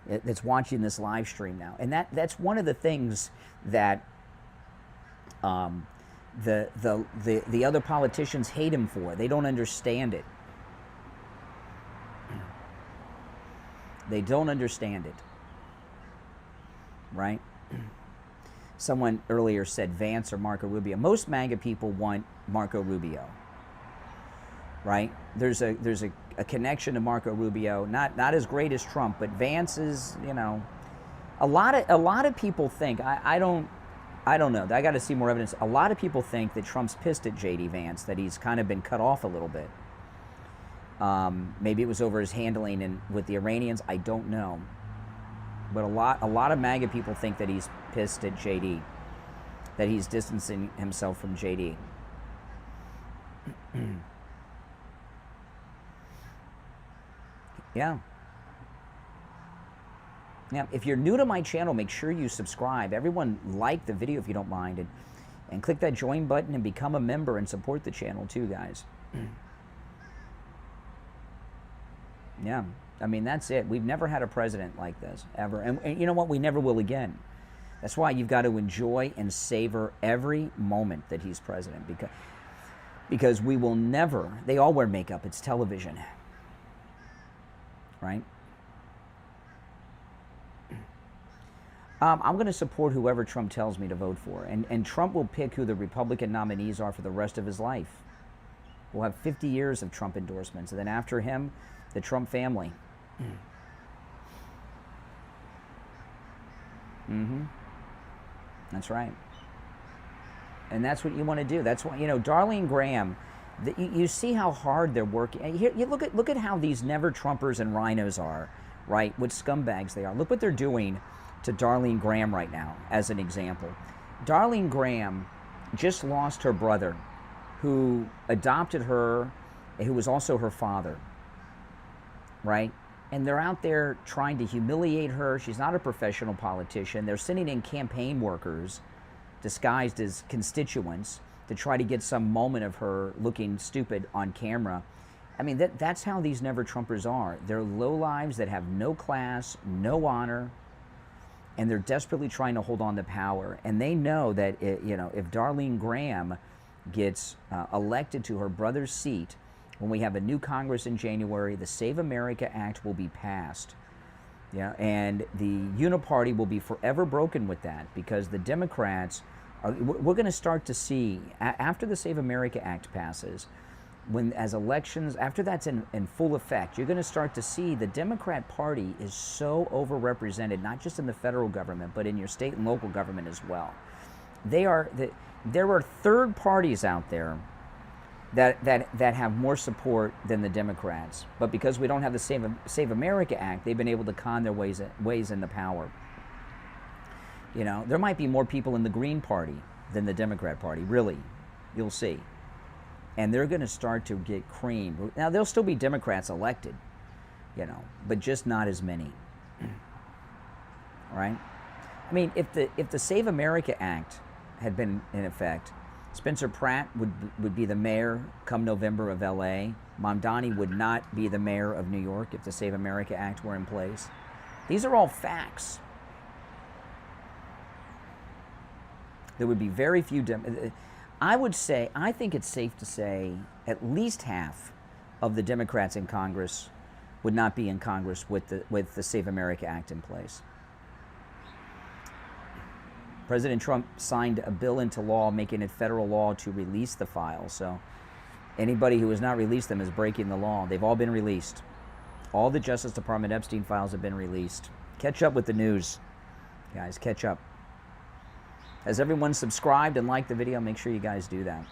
that's watching this live stream now, and that's one of the things that the other politicians hate him for. They don't understand it. They don't understand it, right? Someone earlier said Vance or Marco Rubio. Most MAGA people want Marco Rubio, right? There's a connection to Marco Rubio, not as great as Trump, but Vance is, a lot of people think, I don't know, I got to see more evidence. A lot of people think that Trump's pissed at J.D. Vance, that he's kind of been cut off a little bit. Maybe it was over his handling with the Iranians. I don't know. But a lot of MAGA people think that he's pissed at JD, that he's distancing himself from JD. Yeah. If you're new to my channel, make sure you subscribe. Everyone like the video if you don't mind, and click that join button and become a member and support the channel too, guys. Yeah. I mean, that's it. We've never had a president like this, ever. And you know what? We never will again. That's why you've got to enjoy and savor every moment that he's president, because we will never, they all wear makeup. It's television, right? I'm going to support whoever Trump tells me to vote for. And Trump will pick who the Republican nominees are for the rest of his life. We'll have 50 years of Trump endorsements. And then after him, the Trump family. That's right. And that's what you want to do. That's why, Darlene Graham, you see how hard they're working. Here, you look at how these never Trumpers and rhinos are, right? What scumbags they are. Look what they're doing to Darlene Graham right now, as an example. Darlene Graham just lost her brother, who adopted her, who was also her father, right? And they're out there trying to humiliate her. She's not a professional politician. They're sending in campaign workers disguised as constituents to try to get some moment of her looking stupid on camera. I mean, that's how these never Trumpers are. They're lowlives that have no class, no honor, and they're desperately trying to hold on to power. And they know that if Darlene Graham gets elected to her brother's seat, when we have a new Congress in January, the Save America Act will be passed. Yeah, and the Uniparty will be forever broken with that, because the Democrats we're going to start to see, after the Save America Act passes, as elections, after that's in full effect, you're going to start to see the Democrat Party is so overrepresented, not just in the federal government, but in your state and local government as well. There are third parties out there that have more support than the Democrats. But because we don't have the Save America Act, they've been able to con their ways into power. There might be more people in the Green Party than the Democrat Party, really. You'll see. And they're going to start to get creamed. Now, there'll still be Democrats elected, but just not as many. Right? I mean, if the Save America Act had been in effect, Spencer Pratt would be the mayor come November of LA. Mamdani would not be the mayor of New York if the Save America Act were in place. These are all facts. There would be very few. I would say, I think it's safe to say at least half of the Democrats in Congress would not be in Congress with the Save America Act in place. President Trump signed a bill into law making it federal law to release the files. So anybody who has not released them is breaking the law. They've all been released. All the Justice Department Epstein files have been released. Catch up with the news, guys. Catch up. Has everyone subscribed and liked the video? Make sure you guys do that.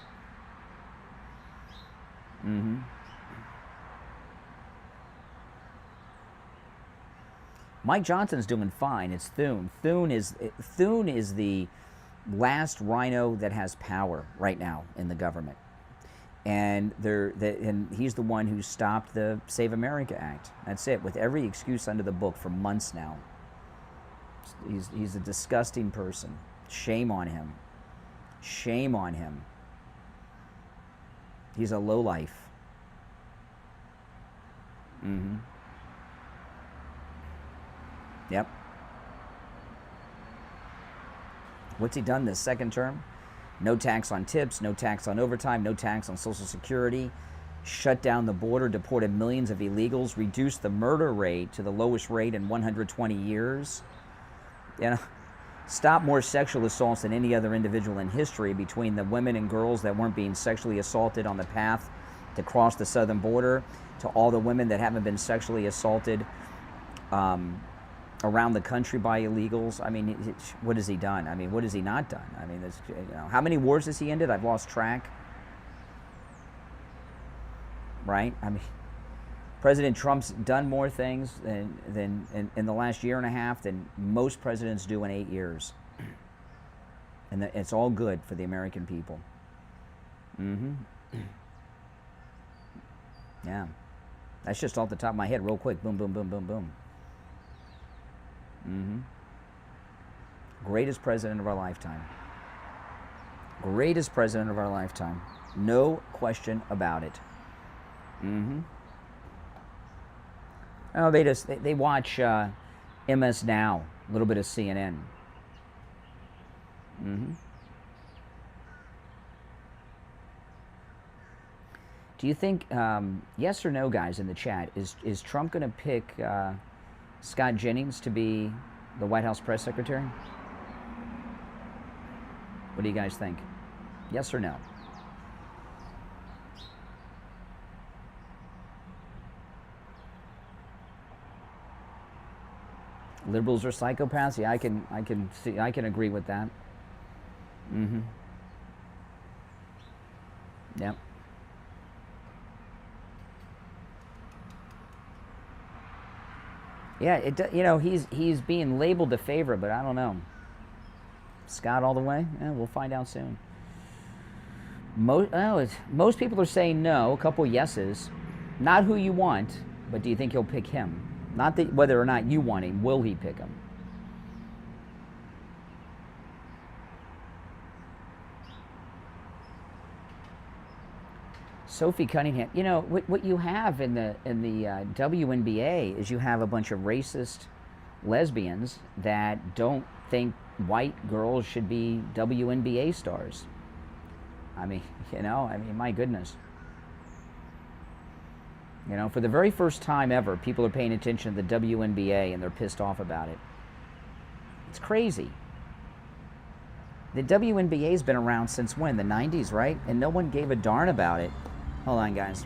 Mike Johnson's doing fine. It's Thune. Thune is the last rhino that has power right now in the government, and he's the one who stopped the Save America Act. That's it. With every excuse under the book for months now. He's a disgusting person. Shame on him. Shame on him. He's a lowlife. Yep. What's he done this second term? No tax on tips, no tax on overtime, no tax on Social Security, shut down the border, deported millions of illegals, reduced the murder rate to the lowest rate in 120 years. You know, stop more sexual assaults than any other individual in history between the women and girls that weren't being sexually assaulted on the path to cross the southern border to all the women that haven't been sexually assaulted around the country by illegals. I mean, what has he done? I mean, what has he not done? I mean, you know, how many wars has he ended? I've lost track. Right? I mean, President Trump's done more things than in the last year and a half than most presidents do in 8 years. And it's all good for the American people. Yeah. That's just off the top of my head real quick. Boom, boom, boom, boom, boom. Greatest president of our lifetime. Greatest president of our lifetime. No question about it. Oh, they watch MS Now, a little bit of CNN. Do you think, yes or no, guys, in the chat, is Trump going to pick Scott Jennings to be the White House press secretary? What do you guys think? Yes or no? Liberals are psychopaths? Yeah, I can agree with that. Yep. Yeah, you know, he's being labeled a favorite, but I don't know. Scott all the way? Yeah, we'll find out soon. Most people are saying no, a couple yeses. Not who you want, but do you think he'll pick him? Not that whether or not you want him, will he pick him? Sophie Cunningham. You know what you have in the WNBA is you have a bunch of racist lesbians that don't think white girls should be WNBA stars. I mean, you know, my goodness. You know, for the very first time ever, people are paying attention to the WNBA and they're pissed off about it. It's crazy. The WNBA's been around since when? The 90s, right? And no one gave a darn about it. Hold on, guys.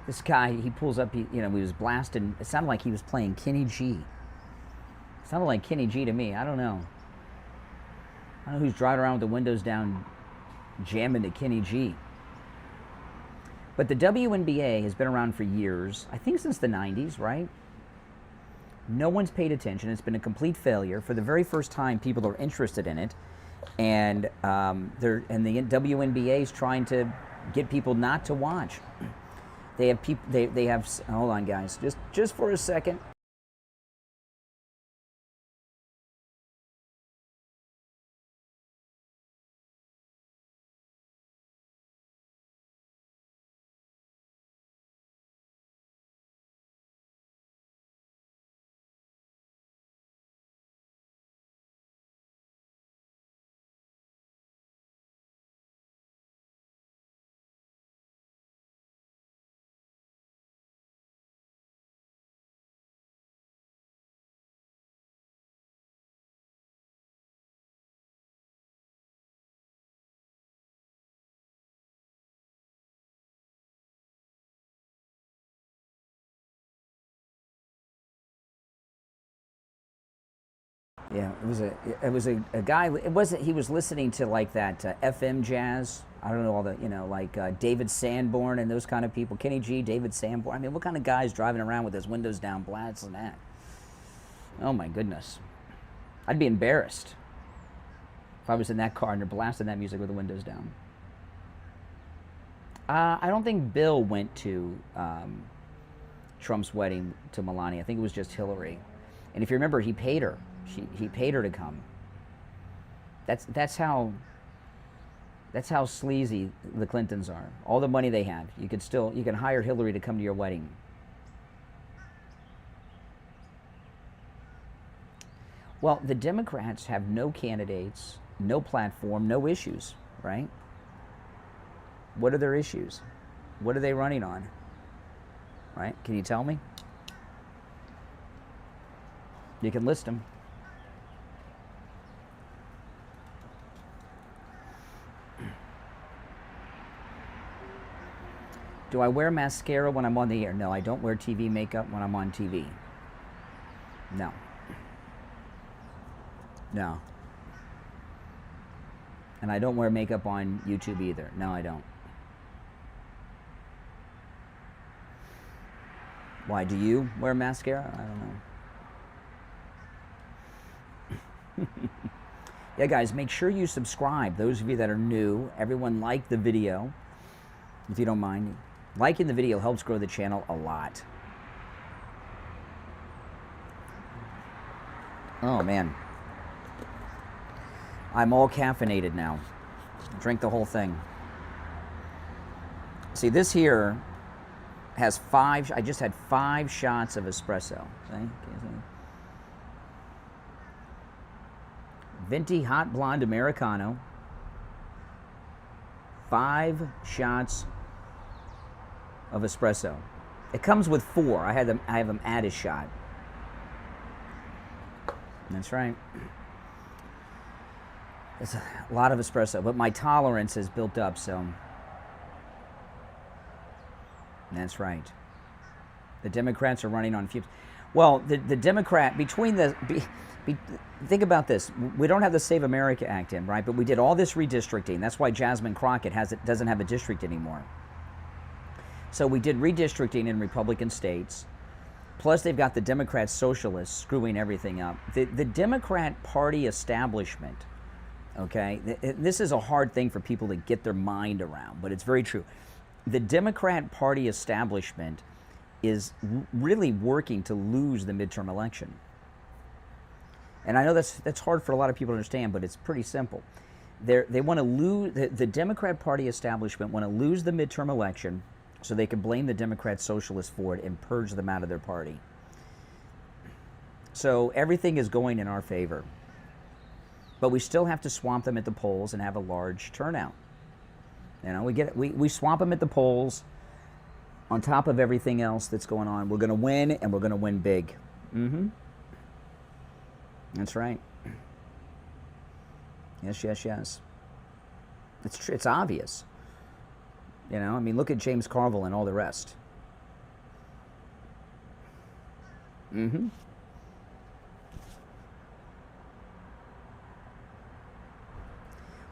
This guy, he pulls up, he was blasting. It sounded like he was playing Kenny G. It sounded like Kenny G to me. I don't know. I don't know who's driving around with the windows down jamming to Kenny G. But the WNBA has been around for years, I think since the 90s, right? No one's paid attention. It's been a complete failure. For the very first time, people are interested in it. And the WNBA is trying to get people not to watch. They have people. They have. Hold on, guys. Just for a second. Yeah, it was a guy. It wasn't. He was listening to like that FM jazz. I don't know all the like David Sanborn and those kind of people. Kenny G, David Sanborn. I mean, what kind of guys driving around with his windows down, blasting that? Oh my goodness, I'd be embarrassed if I was in that car and they're blasting that music with the windows down. I don't think Bill went to Trump's wedding to Melania. I think it was just Hillary. And if you remember, he paid her. He paid her to come. That's how sleazy the Clintons are. All the money they have, you can hire Hillary to come to your wedding. Well, the Democrats have no candidates, no platform, no issues, right? What are their issues? What are they running on? Right? Can you tell me? You can list them. Do I wear mascara when I'm on the air? No, I don't wear TV makeup when I'm on TV. No. No. And I don't wear makeup on YouTube either. No, I don't. Why, do you wear mascara? I don't know. Yeah, guys, make sure you subscribe. Those of you that are new, everyone like the video, if you don't mind. Liking the video helps grow the channel a lot. Oh, man. I'm all caffeinated now. Drink the whole thing. See, this here has 5, I just had 5 shots of espresso. See? Venti Hot Blonde Americano. 5 shots of espresso. It comes with 4. I have them add a shot. That's right. It's a lot of espresso, but my tolerance has built up, so that's right. The Democrats are running on fumes. Well, the Democrat, think about this. We don't have the Save America Act in, right? But we did all this redistricting. That's why Jasmine Crockett doesn't have a district anymore. So we did redistricting in Republican states. Plus, they've got the Democrat socialists screwing everything up. The Democrat Party establishment, okay, this is a hard thing for people to get their mind around, but it's very true. The Democrat Party establishment is really working to lose the midterm election. And I know that's hard for a lot of people to understand, but it's pretty simple. They want to lose, the Democrat Party establishment want to lose the midterm election so they can blame the Democrat socialists for it and purge them out of their party. So everything is going in our favor. But we still have to swamp them at the polls and have a large turnout. You know, we swamp them at the polls on top of everything else that's going on. We're going to win, and we're going to win big. That's right. Yes, yes, yes. It's obvious. You know, I mean, look at James Carville and all the rest.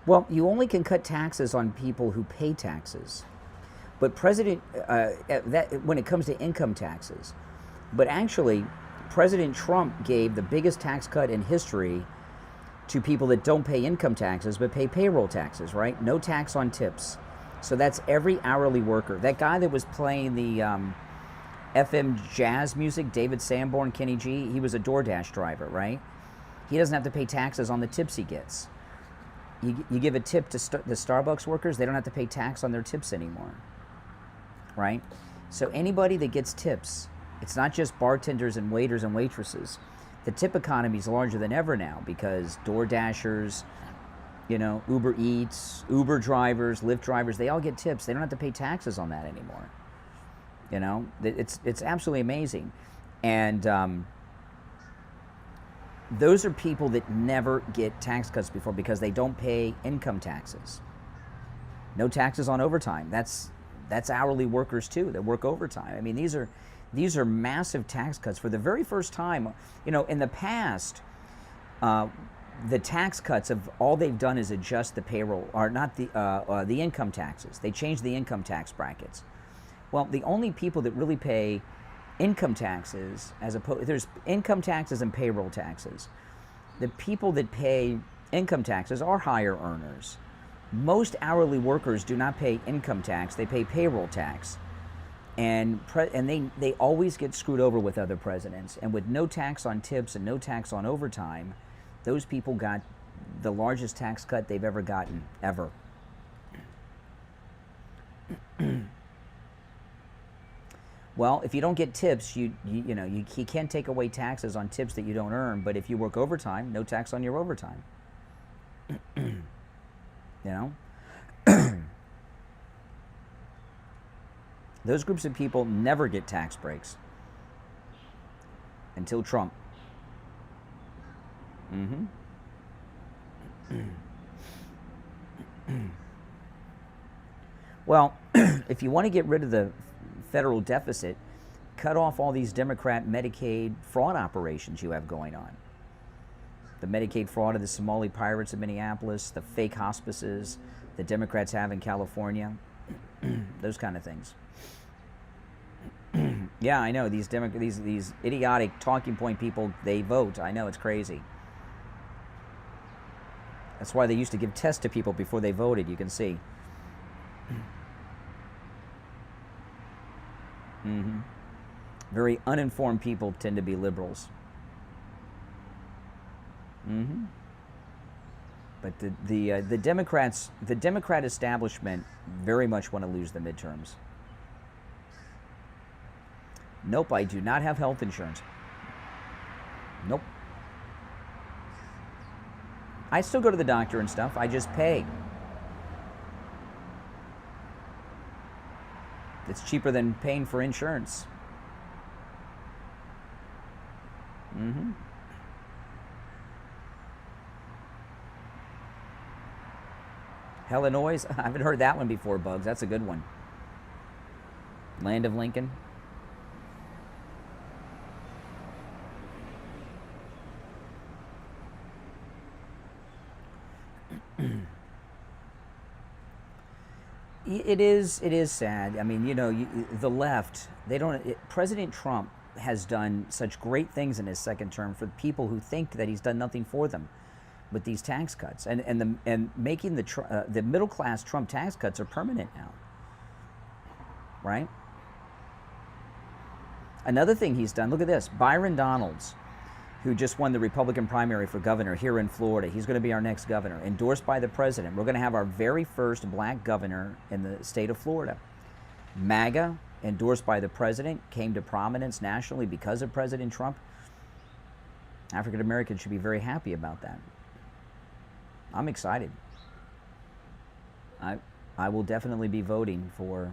Well, you only can cut taxes on people who pay taxes. But when it comes to income taxes. But actually, President Trump gave the biggest tax cut in history to people that don't pay income taxes but pay payroll taxes, right? No tax on tips. So that's every hourly worker. That guy that was playing the FM jazz music, David Sanborn, Kenny G, he was a DoorDash driver, right? He doesn't have to pay taxes on the tips he gets. You give a tip to the Starbucks workers, they don't have to pay tax on their tips anymore, right? So anybody that gets tips, it's not just bartenders and waiters and waitresses. The tip economy is larger than ever now because DoorDashers, you know, Uber Eats, Uber drivers, Lyft drivers, they all get tips. They don't have to pay taxes on that anymore. You know, it's absolutely amazing. And those are people that never get tax cuts before because they don't pay income taxes. No taxes on overtime. That's hourly workers too that work overtime. I mean, these are massive tax cuts for the very first time. You know, in the past, the tax cuts of all they've done is adjust the payroll, or not the income taxes. They changed the income tax brackets. Well, the only people that really pay income taxes, as opposed, there's income taxes and payroll taxes. The people that pay income taxes are higher earners. Most hourly workers do not pay income tax; they pay payroll tax, and they always get screwed over with other presidents. And with no tax on tips and no tax on overtime, those people got the largest tax cut they've ever gotten, ever. Well, if you don't get tips, you can't take away taxes on tips that you don't earn. But if you work overtime, no tax on your overtime. You know, those groups of people never get tax breaks until Trump. Well, if you want to get rid of the federal deficit, cut off all these Democrat Medicaid fraud operations you have going on. The Medicaid fraud of the Somali pirates in Minneapolis, the fake hospices the Democrats have in California, those kind of things. Yeah, I know, these idiotic talking point people, they vote. I know, it's crazy. That's why they used to give tests to people before they voted, you can see. Very uninformed people tend to be liberals. But the Democrats, the Democrat establishment, very much want to lose the midterms. Nope, I do not have health insurance. Nope. I still go to the doctor and stuff. I just pay. It's cheaper than paying for insurance. Illinois? I haven't heard that one before, Bugs. That's a good one. Land of Lincoln. It is sad. I mean, you know, the left, they don't. President Trump has done such great things in his second term for people who think that he's done nothing for them with these tax cuts, and making the middle class Trump tax cuts are permanent now, right? Another thing he's done. Look at this, Byron Donalds, who just won the Republican primary for governor here in Florida. He's going to be our next governor, endorsed by the president. We're going to have our very first black governor in the state of Florida. MAGA, endorsed by the president, came to prominence nationally because of President Trump. African Americans should be very happy about that. I'm excited. I will definitely be voting for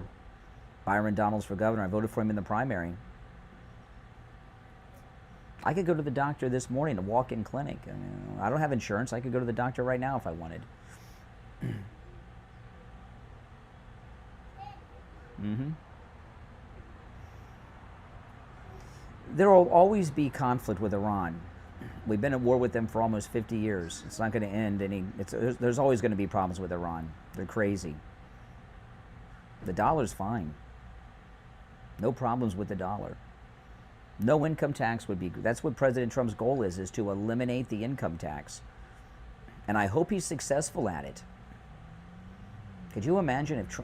Byron Donalds for governor. I voted for him in the primary. I could go to the doctor this morning, a walk-in clinic. I mean, I don't have insurance. I could go to the doctor right now if I wanted. There will always be conflict with Iran. We've been at war with them for almost 50 years. It's not going to end any. There's always going to be problems with Iran. They're crazy. The dollar's fine. No problems with the dollar. No income tax would be good. That's what President Trump's goal is to eliminate the income tax. And I hope he's successful at it. Could you imagine if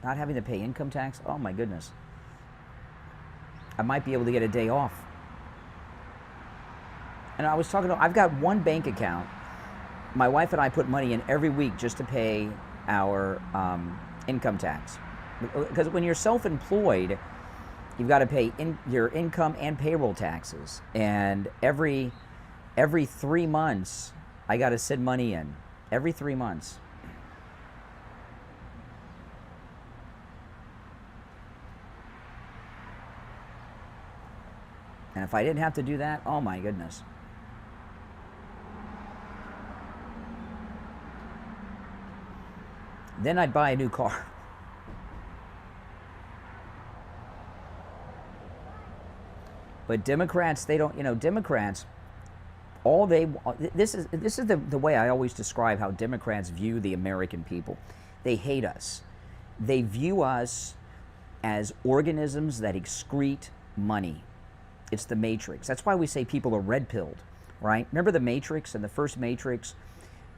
not having to pay income tax? Oh my goodness. I might be able to get a day off. And I was talking to, I've got one bank account. My wife and I put money in every week just to pay our income tax. Because when you're self-employed, you've got to pay your income and payroll taxes. And every 3 months, I got to send money in. Every 3 months. And if I didn't have to do that, oh my goodness. Then I'd buy a new car. But Democrats, they don't, Democrats, this is the way I always describe how Democrats view the American people. They hate us. They view us as organisms that excrete money. It's the Matrix. That's why we say people are red-pilled, right? Remember the Matrix, and the first Matrix,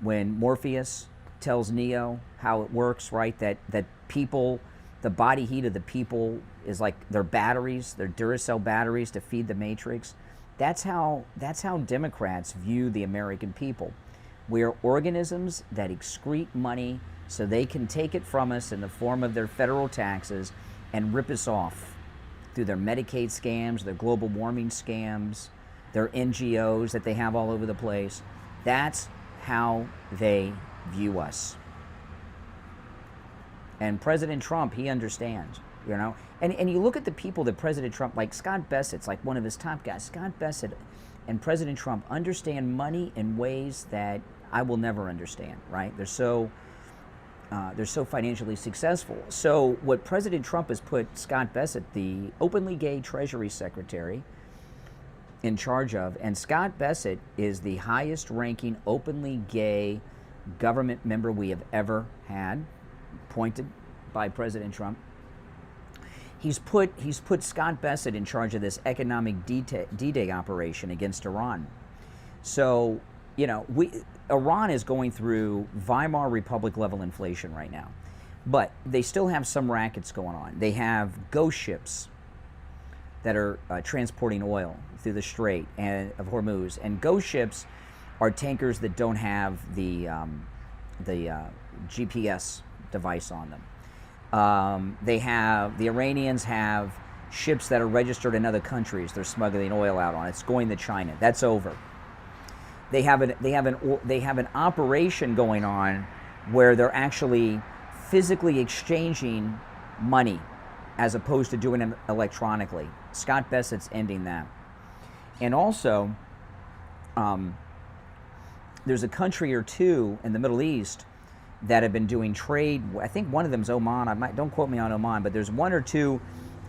when Morpheus tells Neo how it works, right? That people, the body heat of the people is like their batteries, their Duracell batteries to feed the Matrix. That's how Democrats view the American people. We're organisms that excrete money so they can take it from us in the form of their federal taxes and rip us off through their Medicaid scams, their global warming scams, their NGOs that they have all over the place. That's how they view us. And President Trump, he understands, And you look at the people that President Trump, like Scott Bessett's like one of his top guys. Scott Bessett and President Trump understand money in ways that I will never understand, right? They're so financially successful. So what President Trump has put Scott Bessett, the openly gay Treasury Secretary, in charge of, and Scott Bessett is the highest ranking openly gay government member we have ever had, appointed by President Trump. He's put Scott Bessett in charge of this economic D-Day operation against Iran. So, Iran is going through Weimar Republic level inflation right now, but they still have some rackets going on. They have ghost ships that are transporting oil through the Strait of Hormuz, and ghost ships are tankers that don't have the GPS device on them. The Iranians have ships that are registered in other countries. They're smuggling oil out on. It's going to China. That's over. They have an operation going on where they're actually physically exchanging money as opposed to doing it electronically. Scott Bessett's ending that. And also, there's a country or two in the Middle East that have been doing trade. I think one of them is Oman. Don't quote me on Oman, but there's one or two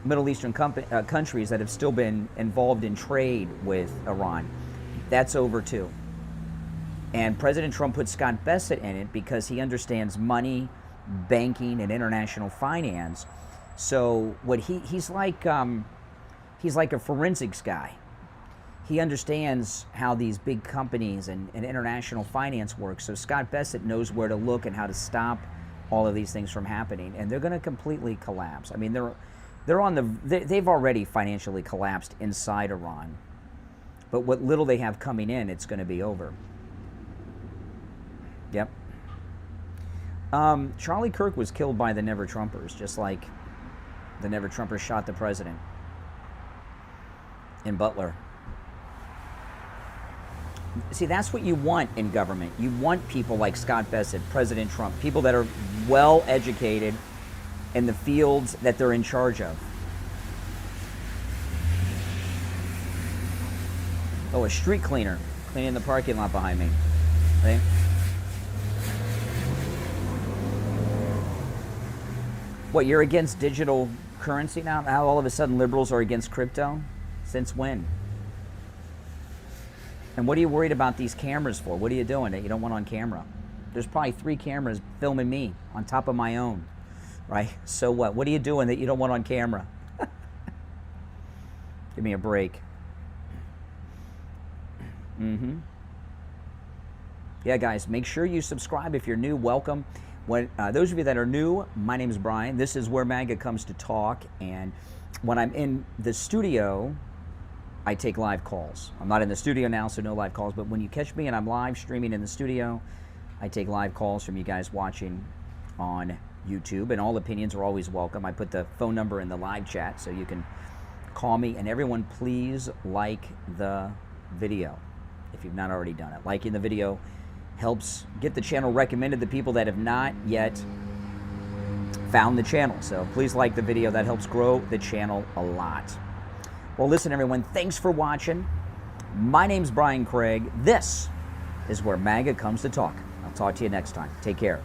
Middle Eastern countries that have still been involved in trade with Iran. That's over too. And President Trump put Scott Bessett in it because he understands money, banking, and international finance. So what he's like a forensics guy. He understands how these big companies and international finance work. So Scott Bessett knows where to look and how to stop all of these things from happening. And they're going to completely collapse. I mean, they've already financially collapsed inside Iran. But what little they have coming in, it's going to be over. Yep. Charlie Kirk was killed by the Never Trumpers, just like the Never Trumpers shot the president in Butler. See, that's what you want in government. You want people like Scott Bessett, President Trump, people that are well educated in the fields that they're in charge of. Oh, a street cleaner cleaning the parking lot behind me. See? What, you're against digital currency now? Now all of a sudden liberals are against crypto? Since when? And what are you worried about these cameras for? What are you doing that you don't want on camera? There's probably 3 cameras filming me on top of my own, right? So what? What are you doing that you don't want on camera? Give me a break. Yeah, guys, make sure you subscribe if you're new. Welcome. those of you that are new, my name is Brian. This is where MAGA comes to talk, and when I'm in the studio, I take live calls. I'm not in the studio now, so no live calls, but when you catch me and I'm live streaming in the studio, I take live calls from you guys watching on YouTube, and all opinions are always welcome. I put the phone number in the live chat so you can call me, and everyone please like the video if you've not already done it. Liking the video helps get the channel recommended to people that have not yet found the channel. So please like the video. That helps grow the channel a lot. Well, listen, everyone, thanks for watching. My name's Brian Craig. This is where MAGA comes to talk. I'll talk to you next time. Take care.